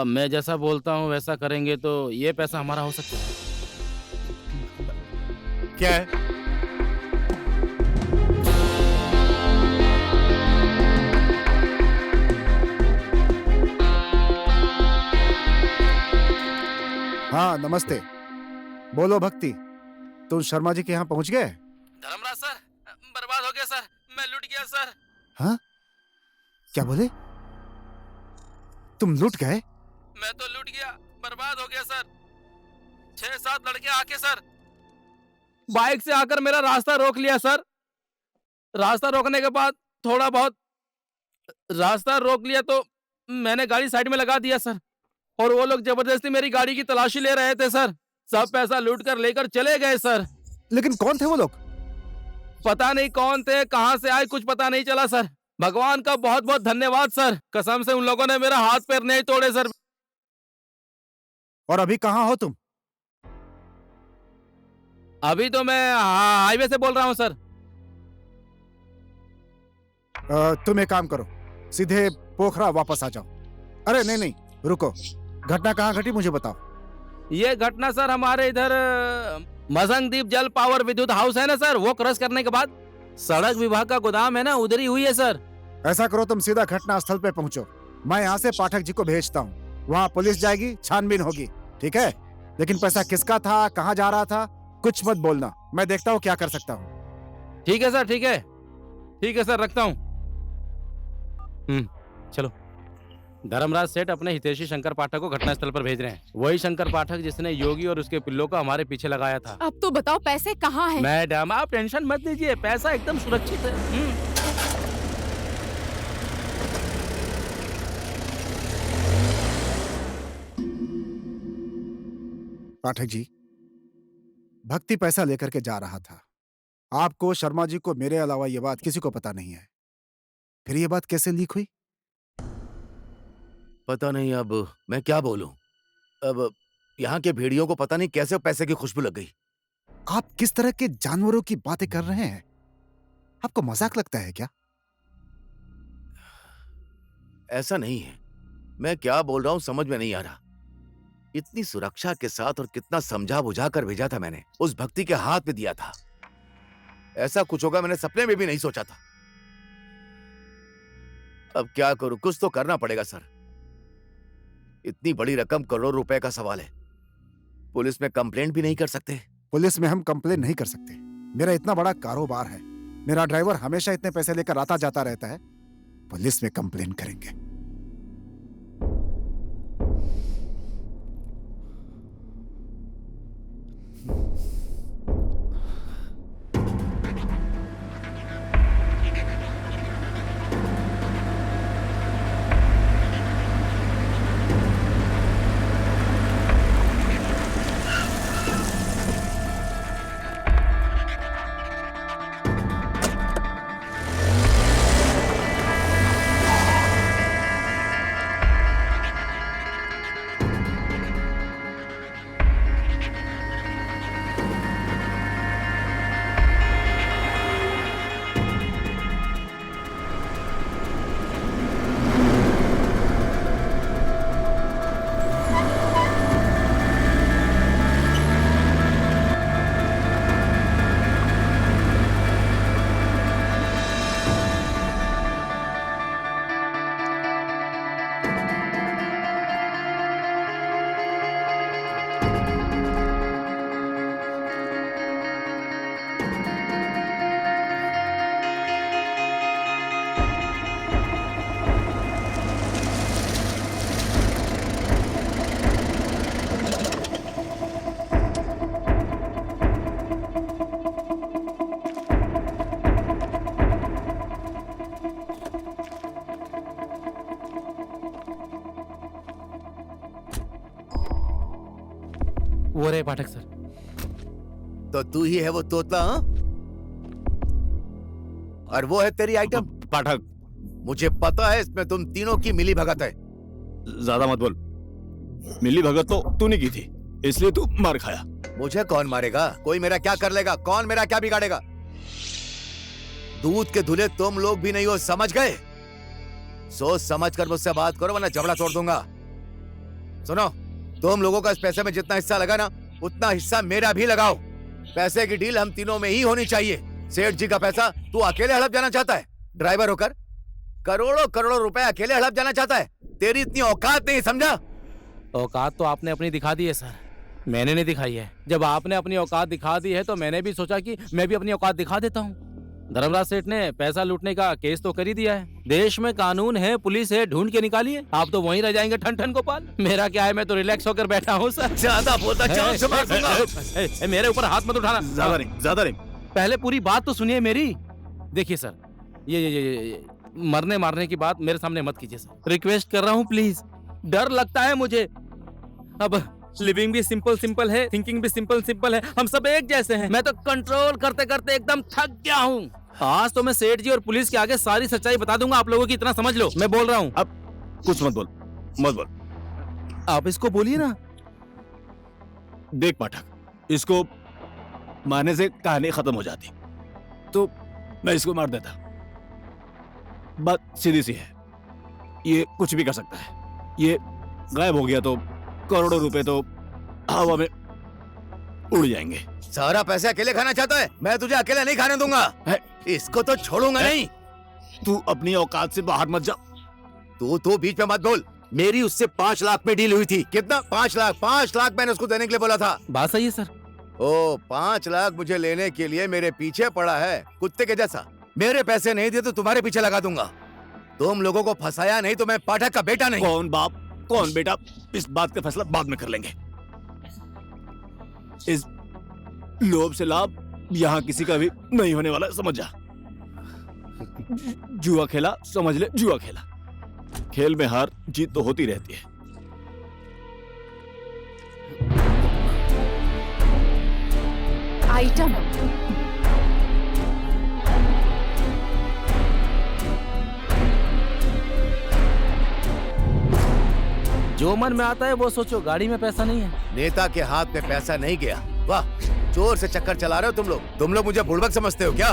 मैं जैसा बोलता हूं वैसा करेंगे तो ये पैसा हमारा हो सकता है। क्या है? हाँ नमस्ते। बोलो भक्ति, तुम शर्मा जी के यहाँ पहुंच गए? धर्मराज सर, बर्बाद हो गया सर, मैं लूट गया सर। हाँ? क्या बोले? तुम लूट गए? मैं तो लूट गया, बर्बाद हो गया सर। 6-7 लड़के आके सर बाइक से आकर मेरा रास्ता रोक लिया सर। रास्ता रोकने के बाद थोड़ा बहुत रास्ता रोक लिया तो मैंने गाड़ी साइड में लगा दिया सर, और वो लोग जबरदस्ती मेरी गाड़ी की तलाशी ले रहे थे सर। सब पैसा लूट कर लेकर चले गए सर। लेकिन कौन थे वो लोग? पता नहीं कौन थे, कहां से आए, कुछ पता नहीं चला सर। भगवान का बहुत बहुत धन्यवाद सर, कसम से उन लोगों ने मेरा हाथ पैर नहीं तोड़े सर। और अभी कहाँ हो तुम? अभी तो मैं हाईवे से बोल रहा हूं सर। तुम एक काम करो, सीधे पोखरा वापस आ जाओ। अरे नहीं नहीं, रुको, घटना कहाँ घटी मुझे बताओ। ये घटना सर हमारे इधर मजंगदीप जल पावर विद्युत हाउस है ना सर, वो क्रॉस करने के बाद सड़क विभाग का गोदाम है ना, उधर ही हुई है सर। ऐसा करो, तुम सीधा घटना स्थल पे पहुंचो। मैं यहाँ से पाठक जी को भेजता हूँ, वहाँ पुलिस जाएगी, छानबीन होगी, ठीक है? लेकिन पैसा किसका था, कहाँ जा रहा था, कुछ मत बोलना। मैं देखता हूँ क्या कर सकता हूँ। ठीक है सर, ठीक है, ठीक है सर, रखता हूँ। चलो। धर्मराज सेठ अपने हितैषी शंकर पाठक को घटनास्थल पर भेज रहे हैं। वही शंकर पाठक जिसने योगी और उसके पिल्लों को हमारे पीछे लगाया था। अब तो बताओ पैसे कहाँ हैं? मैडम आप टेंशन मत लीजिए, पैसा एकदम सुरक्षित है। पाठक जी, भक्ति पैसा लेकर के जा रहा था। आपको, शर्मा जी को, मेरे अलावा ये बात किसी को पता नहीं है। फिर ये बात कैसे लीक हुई? पता नहीं, अब मैं क्या बोलूं। अब यहाँ के भेड़ियों को पता नहीं कैसे पैसे की खुशबू लग गई। आप किस तरह के जानवरों की बातें कर रहे हैं? आपको मजाक लगता है क्या? ऐसा नहीं है, मैं क्या बोल रहा हूं समझ में नहीं आ रहा। इतनी सुरक्षा के साथ और कितना समझा बुझा कर भेजा था मैंने, उस भक्ति के हाथ में दिया था। ऐसा कुछ होगा मैंने सपने में भी नहीं सोचा था। अब क्या करूं, कुछ तो करना पड़ेगा सर। इतनी बड़ी रकम, करोड़ रुपए का सवाल है। पुलिस में कंप्लेंट भी नहीं कर सकते? पुलिस में हम कंप्लेन नहीं कर सकते। मेरा इतना बड़ा कारोबार है, मेरा ड्राइवर हमेशा इतने पैसे लेकर आता जाता रहता है। पुलिस में कंप्लेन करेंगे? वो रहे पाठक सर। तो तू ही है वो तोतला, हाँ? और वो है तेरी आइटम? पाठक, मुझे पता है इसमें तुम तीनों की मिली भगत है। ज्यादा मत बोल। मिली भगत तो तूने की थी, इसलिए तू मार खाया। मुझे कौन मारेगा? कोई मेरा क्या कर लेगा? कौन मेरा क्या बिगाड़ेगा? दूध के धुले तुम लोग भी नहीं हो, समझ गए? सोच समझ कर मुझसे बात करो वरना जबड़ा तोड़ दूंगा। सुनो, तुम लोगों का इस पैसे में जितना हिस्सा लगा ना, उतना हिस्सा मेरा भी लगाओ। पैसे की डील हम तीनों में ही होनी चाहिए। सेठ जी का पैसा तू अकेले हड़प जाना चाहता है? ड्राइवर होकर करोड़ों करोड़ों रुपए अकेले हड़प जाना चाहता है? तेरी इतनी औकात नहीं, समझा? औकात तो आपने अपनी दिखा दी है सर। मैंने नहीं दिखाई है। जब आपने अपनी औकात दिखा दी है तो मैंने भी सोचा कि मैं भी अपनी औकात दिखा देता हूँ। धर्मराज सेठ ने पैसा लूटने का केस तो कर ही दिया है। देश में कानून है, पुलिस है, ढूंढ के निकालिए। आप तो वहीं रह जाएंगे ठन ठन गोपाल। मेरा क्या है, मैं तो रिलैक्स होकर बैठा हूँ सर। ज्यादा बोलता जान से मार दूंगा। मेरे ऊपर हाथ मत उठाना। ज्यादा नहीं। पहले पूरी बात तो सुनिए मेरी। देखिए सर, ये मरने मारने की बात मेरे सामने मत कीजिए सर। रिक्वेस्ट कर रहा हूँ प्लीज। डर लगता है मुझे। अब लिविंग भी सिंपल सिंपल है, थिंकिंग भी सिंपल सिंपल है। हम सब एक जैसे हैं। मैं तो कंट्रोल करते करते एकदम थक गया हूँ। आज तो मैं सेठ जी और पुलिस के आगे सारी सच्चाई बता दूंगा। आप लोगों की इतना समझ लो, मैं बोल रहा हूँ। अब कुछ मत बोल। आप इसको बोलिए ना। देख पाठक, इसको मारने से कहानी खत्म हो जाती, तो मैं इसको मार देता। बात सीधी सी है, ये कुछ भी कर सकता है। ये गायब हो गया तो करोड़ों रुपए तो हवा में उड़ जाएंगे। सारा पैसा अकेले खाना चाहता है? मैं तुझे अकेले नहीं खाने दूंगा। इसको तो छोड़ूंगा नहीं। तू अपनी औकात से बाहर मत जा। तू बीच में मत बोल। मेरी उससे 5 लाख में डील हुई थी। कितना? 5 लाख। 5 लाख मैंने उसको देने के लिए बोला था। बात सही है सर। ओ, 5 लाख मुझे लेने के लिए मेरे पीछे पड़ा है कुत्ते के जैसा। मेरे पैसे नहीं दिए तो तुम्हारे पीछे लगा दूंगा। तुम लोगों को फंसाया नहीं तो मैं पाठक का बेटा नहीं। कौन बाप कौन बेटा, इस बात का फैसला बाद में कर लेंगे। इस लोभ से लाभ यहाँ किसी का भी नहीं होने वाला, समझ जा। जुआ खेला, समझ ले, जुआ खेला। खेल में हार जीत तो होती रहती है। आइटम जो मन में आता है वो सोचो। गाड़ी में पैसा नहीं है। नेता के हाथ में पैसा नहीं गया। वाह, जोर से चक्कर चला रहे हो तुम लोग मुझे बुड़बक समझते हो क्या?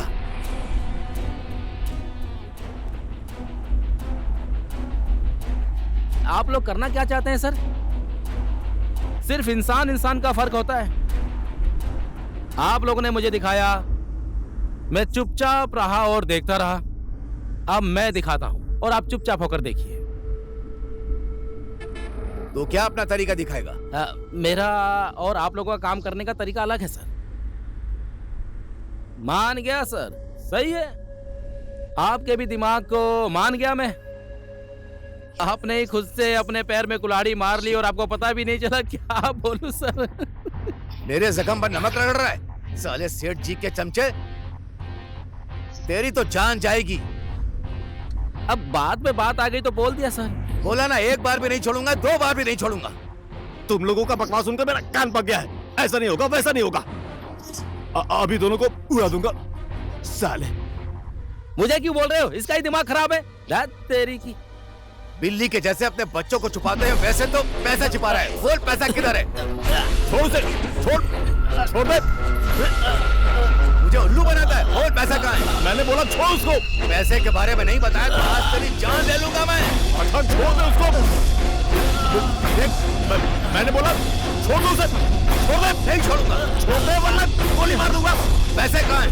आप लोग करना क्या चाहते हैं सर? सिर्फ इंसान का फर्क होता है। आप लोगों ने मुझे दिखाया, मैं चुपचाप रहा और देखता रहा। अब मैं दिखाता हूं और आप चुपचाप होकर देखिए। तो क्या अपना तरीका दिखाएगा? मेरा और आप लोगों का काम करने का तरीका अलग है सर। मान गया सर, सही है। आपके भी दिमाग को मान गया मैं। आपने ही खुद से अपने पैर में कुल्हाड़ी मार ली और आपको पता भी नहीं चला। क्या बोलूं सर? मेरे जख्म पर नमक रगड़ रहा है साले सेठ जी के चमचे। तेरी तो जान जाएगी। अब बात में बात आ गई तो बोल दिया सर। बोला ना, एक बार भी नहीं छोड़ूंगा, 2 बार भी नहीं छोड़ूंगा। तुम लोगों का बकवास सुनकर मेरा कान पक गया है। ऐसा नहीं होगा, वैसा नहीं होगा। अभी दोनों को उड़ा दूंगा साले। मुझे क्यों बोल रहे हो? इसका ही दिमाग खराब है। तेरी की बिल्ली के जैसे अपने बच्चों को छुपाते हैं, वैसे तो पैसा छिपा रहा है। बोल, पैसा किधर है? छोड़ उसे, छोड़ दे। मुझे उल्लू बनाता है। बोल, पैसा कहाँ है? मैंने बोला छोड़ उसको। पैसे के बारे में नहीं बताया तो आज तेरी जान ले लूंगा मैं। अच्छा छोड़ दे उसको। मैंने बोला छोड़ दो उसे। छोड़ दे। नहीं छोड़ूंगा। छोड़ दे वरना गोली मार दूंगा। पैसे कहाँ हैं?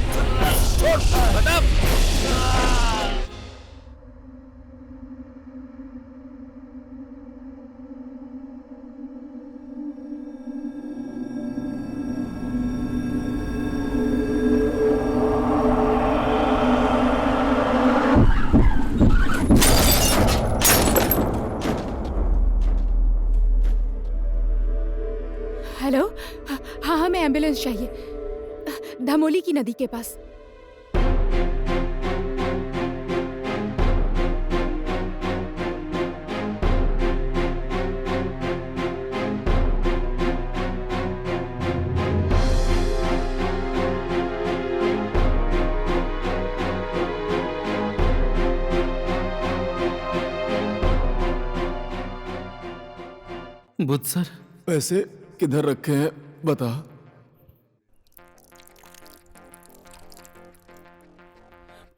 छोड़, बता। हेलो, हाँ हमें एम्बुलेंस चाहिए धमोली की नदी के पास। बुध सर, पैसे किधर रखे हैं बता।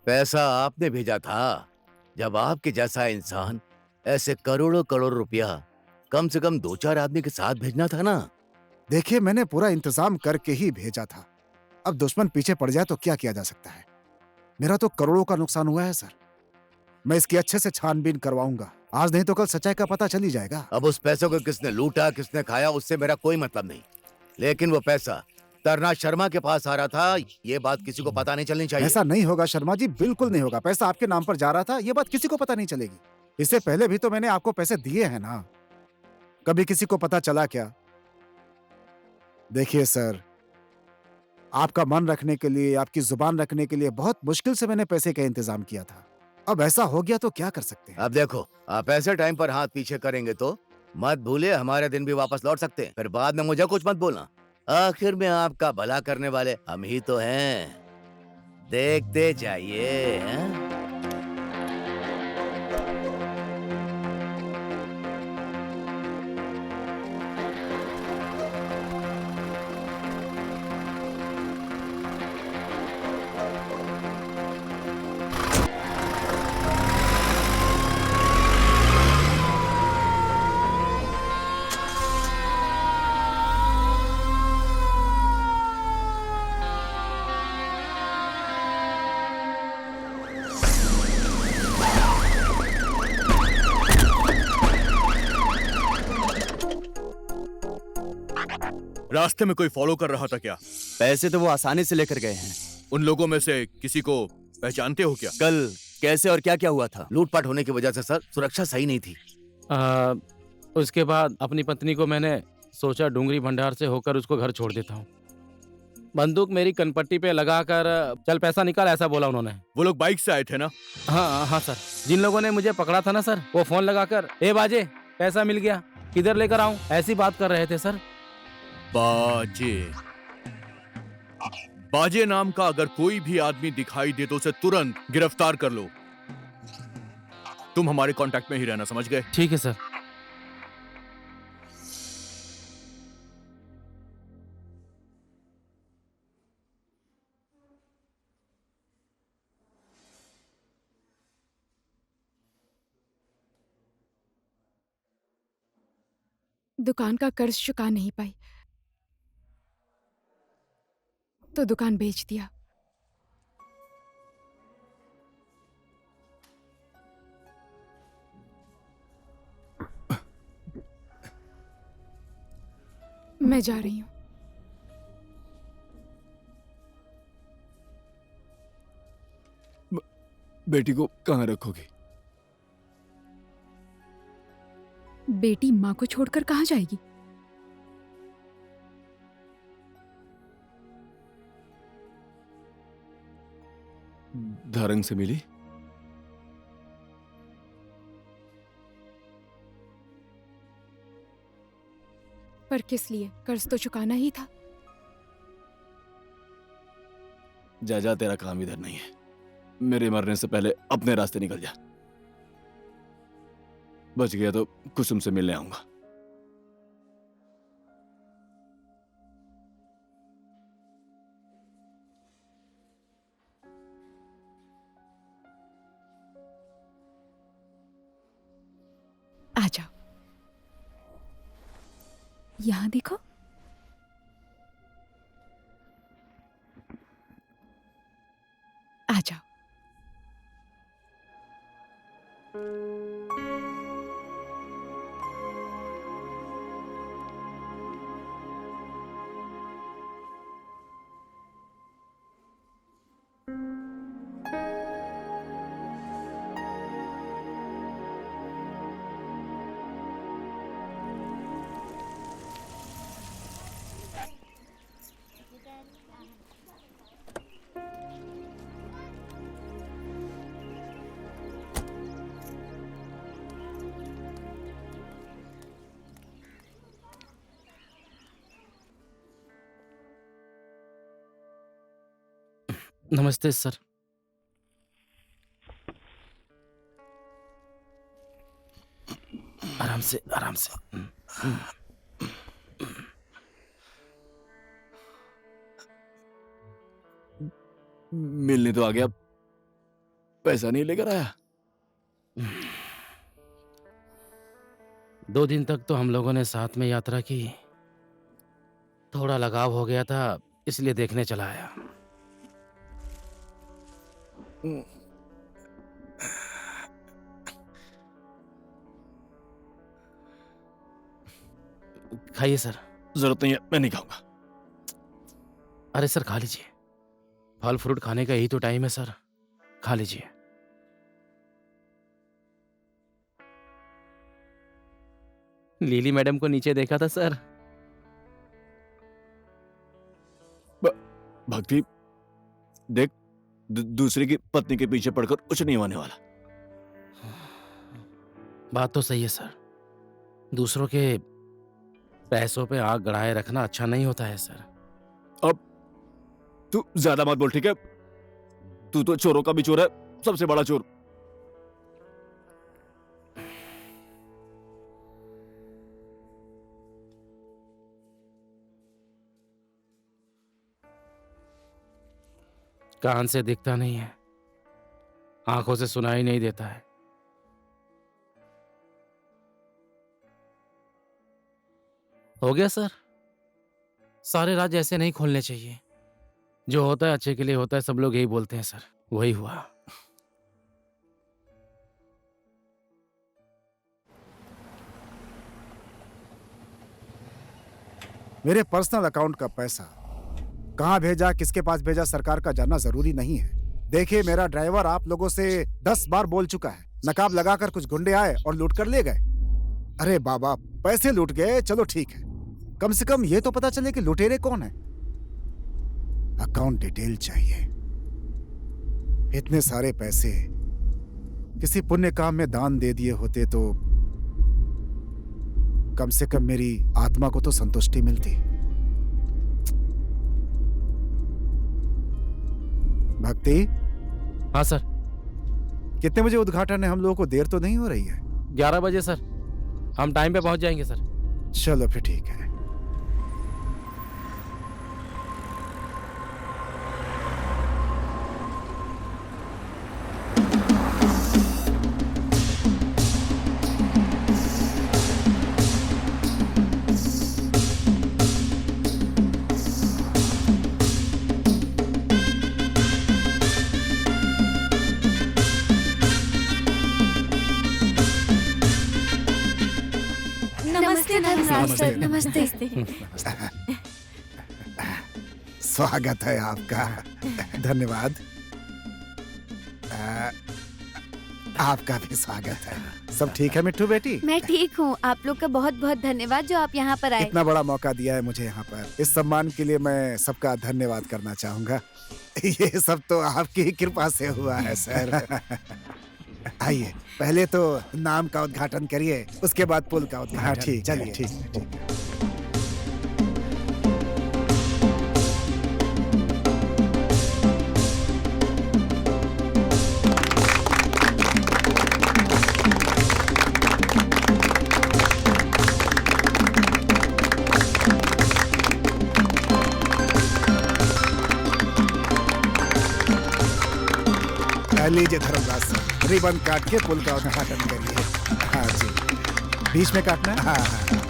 पैसा आपने भेजा था। जब आपके जैसा इंसान ऐसे करोड़ों करोड़ रुपया कम से कम 2-4 आदमी के साथ भेजना था ना। देखिए, मैंने पूरा इंतजाम करके ही भेजा था। अब दुश्मन पीछे पड़ जाए तो क्या किया जा सकता है? मेरा तो करोड़ों का नुकसान हुआ है सर। मैं इसकी अच्छे से छानबीन करवाऊंगा। आज नहीं तो कल सच्चाई का पता चल ही जाएगा। अब उस पैसों को किसने लूटा, किसने खाया, उससे मेरा कोई मतलब नहीं। लेकिन वो पैसा तरनाथ शर्मा के पास आ रहा था, ये बात किसी को पता नहीं चलनी चाहिए। ऐसा नहीं होगा शर्मा जी, बिल्कुल नहीं होगा। पैसा आपके नाम पर जा रहा था, ये बात किसी को पता नहीं चलेगी। इससे पहले भी तो मैंने आपको पैसे दिए हैं ना, कभी किसी को पता चला क्या? देखिए सर, आपका मन रखने के लिए, आपकी जुबान रखने के लिए बहुत मुश्किल से मैंने पैसे का इंतजाम किया था। अब ऐसा हो गया तो क्या कर सकते हैं? अब देखो, आप ऐसे टाइम पर हाथ पीछे करेंगे तो मत भूले हमारे दिन भी वापस लौट सकते हैं। फिर बाद में मुझे कुछ मत बोलना। आखिर में आपका भला करने वाले हम ही तो हैं। देखते जाइए। हैं? रास्ते में कोई फॉलो कर रहा था क्या? पैसे तो वो आसानी से लेकर गए हैं। उन लोगों में से किसी को पहचानते हो क्या? कल कैसे और क्या क्या हुआ था? लूटपाट होने की वजह से सर सुरक्षा सही नहीं थी। उसके बाद अपनी पत्नी को मैंने सोचा डूंगरी भंडार से होकर उसको घर छोड़ देता हूँ। बंदूक मेरी कनपट्टी पे लगाकर चल पैसा निकाल, ऐसा बोला उन्होंने। वो लोग बाइक से आए थे ना? हाँ हाँ सर, जिन लोगों ने मुझे पकड़ा था ना सर, वो फोन लगाकर ए बाजे पैसा मिल गया, किधर लेकर आऊं, ऐसी बात कर रहे थे सर। बाजे बाजे नाम का अगर कोई भी आदमी दिखाई दे तो उसे तुरंत गिरफ्तार कर लो। तुम हमारे कांटेक्ट में ही रहना, समझ गए? ठीक है सर। दुकान का कर्ज चुका नहीं पाई तो दुकान बेच दिया। मैं जा रही हूँ। बेटी को कहाँ रखोगे? बेटी माँ को छोड़कर कहाँ जाएगी? धारंग से मिली? पर किस लिए? कर्ज तो चुकाना ही था। जा जा, तेरा काम इधर नहीं है। मेरे मरने से पहले अपने रास्ते निकल जा। बच गया तो कुसुम से मिलने आऊंगा। आ जाओ, यहां देखो। आ जाओ। नमस्ते सर। आराम से आराम से। मिलने तो आ गया, पैसा नहीं लेकर आया। 2 दिन तक तो हम लोगों ने साथ में यात्रा की, थोड़ा लगाव हो गया था, इसलिए देखने चला आया। खाइए सर। जरूरत नहीं है, मैं नहीं खाऊंगा। अरे सर खा लीजिए, फल फ्रूट खाने का यही तो टाइम है सर, खा लीजिए। लीली मैडम को नीचे देखा था सर। भक्ति देख, दूसरे की पत्नी के पीछे पड़कर कुछ नहीं होने वाला। बात तो सही है सर, दूसरों के पैसों पे आग गड़ाए रखना अच्छा नहीं होता है सर। अब तू ज्यादा मत बोल, ठीक है? तू तो चोरों का भी चोर है, सबसे बड़ा चोर। कान से दिखता नहीं है, आंखों से सुनाई नहीं देता है। हो गया सर, सारे राज ऐसे नहीं खोलने चाहिए। जो होता है अच्छे के लिए होता है, सब लोग यही बोलते हैं सर, वही हुआ। मेरे पर्सनल अकाउंट का पैसा कहाँ भेजा, किसके पास भेजा, सरकार का जानना जरूरी नहीं है। देखिए, मेरा ड्राइवर आप लोगों से 10 बार बोल चुका है, नकाब लगाकर कुछ गुंडे आए और लूट कर ले गए। अरे बाबा, पैसे लूट गए, चलो ठीक है, कम से कम ये तो पता चले कि लुटेरे कौन है। अकाउंट डिटेल चाहिए। इतने सारे पैसे किसी पुण्य काम में दान दे दिए होते तो कम से कम मेरी आत्मा को तो संतुष्टि मिलती। भक्ति। हाँ सर। कितने बजे उद्घाटन है? हम लोगों को देर तो नहीं हो रही है? 11 बजे सर, हम टाइम पे पहुंच जाएंगे सर। चलो फिर ठीक है। नमस्ते। नमस्ते। स्वागत है आपका। धन्यवाद। आपका भी स्वागत है। सब ठीक है मिट्टू बेटी? मैं ठीक हूँ, आप लोग का बहुत बहुत धन्यवाद जो आप यहाँ पर आए। इतना बड़ा मौका दिया है मुझे यहाँ पर, इस सम्मान के लिए मैं सबका धन्यवाद करना चाहूंगा। ये सब तो आपकी ही कृपा से हुआ है सर। आइए, पहले तो नाम का उद्घाटन करिए, उसके बाद पुल का उद्घाटन। हाँ ठीक, चलिए ठीक। लीजिए धर्मराज सर, रिबन काट के पुल का उद्घाटन करिए। हाँ जी, बीच में काटना है। हाँ।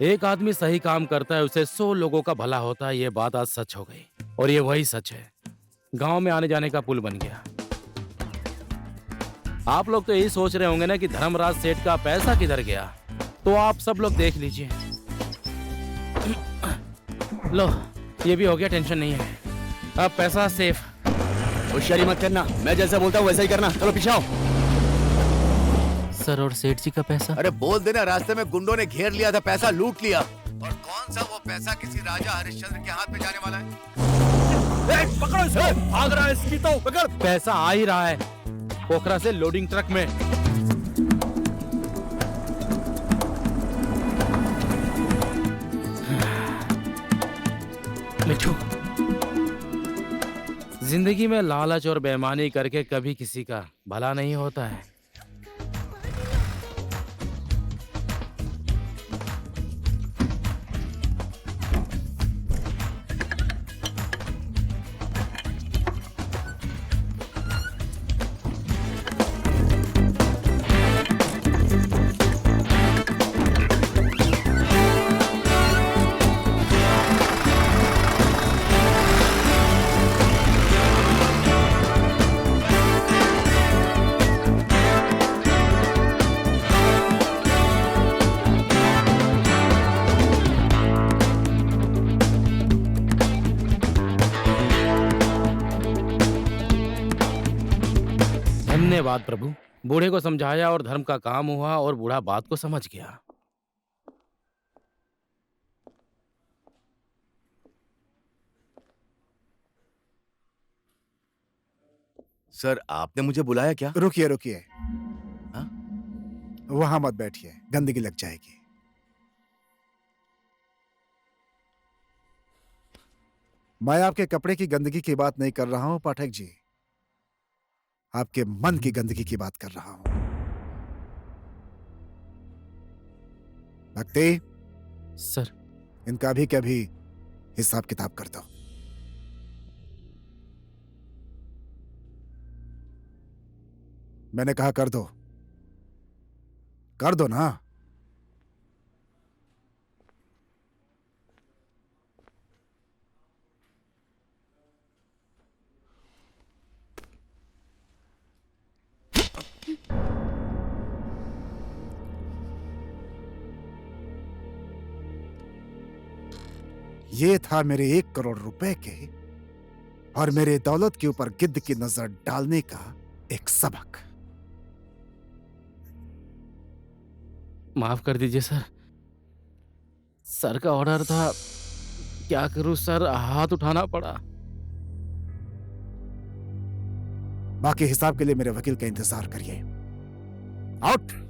एक आदमी सही काम करता है, उसे 100 लोगों का भला होता है। ये बात आज सच हो गई, और ये वही सच है। गांव में आने जाने का पुल बन गया। आप लोग तो यही सोच रहे होंगे ना कि धर्मराज सेठ का पैसा किधर गया, तो आप सब लोग देख लीजिए। लो, ये भी हो गया, टेंशन नहीं है, अब पैसा सेफ। होशियारी मत करना, मैं जैसा बोलता हूँ वैसा ही करना। चलो पीछे आओ। सर, और सेठ जी का पैसा? अरे बोल देना, रास्ते में गुंडों ने घेर लिया था, पैसा लूट लिया। और कौन सा वो पैसा किसी राजा हरिश्चंद्र के हाथ में जाने वाला है? पकड़ो इसे, भाग रहा है इसकी तो। पकड़। पैसा आ ही रहा है पोखरा से लोडिंग ट्रक में। मिठू, जिंदगी में लालच और बेईमानी करके कभी किसी का भला नहीं होता है। धन्यवाद प्रभु। बूढ़े को समझाया और धर्म का काम हुआ और बूढ़ा बात को समझ गया। सर, आपने मुझे बुलाया क्या? रुकिए रुकिए, हाँ? वहां मत बैठिए, गंदगी लग जाएगी। मैं आपके कपड़े की गंदगी की बात नहीं कर रहा हूं पाठक जी, आपके मन की गंदगी की बात कर रहा हूं। भक्ति, सर। इनका भी कभी हिसाब किताब कर दो। मैंने कहा कर दो, कर दो ना। ये था मेरे 1 करोड़ रुपए के और मेरे दौलत के ऊपर गिद्ध की नजर डालने का एक सबक। माफ कर दीजिए सर, सर का ऑर्डर था। क्या करूं सर, हाथ उठाना पड़ा। बाकी हिसाब के लिए मेरे वकील का इंतजार करिए। आउट।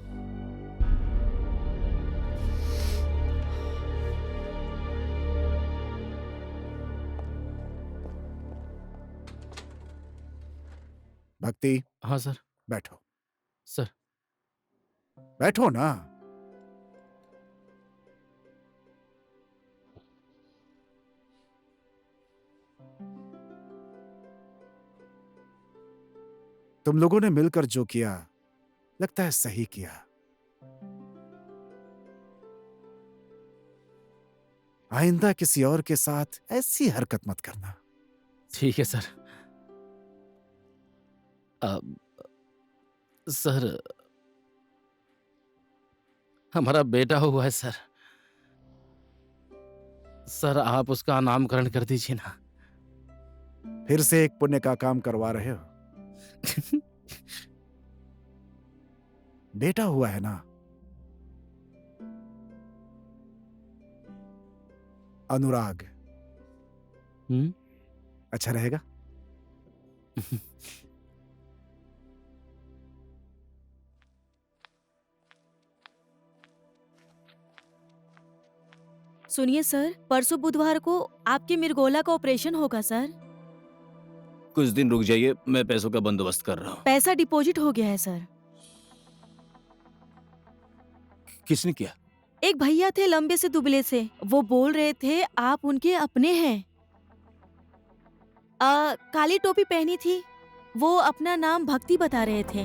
भक्ति, हाँ सर। बैठो। सर। बैठो ना। तुम लोगों ने मिलकर जो किया लगता है सही किया। आइंदा किसी और के साथ ऐसी हरकत मत करना। ठीक है सर। सर, हमारा बेटा हुआ है सर। सर, आप उसका नामकरण कर दीजिए ना। फिर से एक पुण्य का काम करवा रहे हो। बेटा हुआ है ना, अनुराग। अच्छा रहेगा। सुनिए सर, परसों बुधवार को आपके मिर्गोला का ऑपरेशन होगा सर। कुछ दिन रुक जाइए, मैं पैसों का बंदोबस्त कर रहा हूँ। पैसा डिपॉजिट हो गया है सर। किसने किया? एक भैया थे लंबे से दुबले से, वो बोल रहे थे आप उनके अपने हैं। काली टोपी पहनी थी, वो अपना नाम भक्ति बता रहे थे।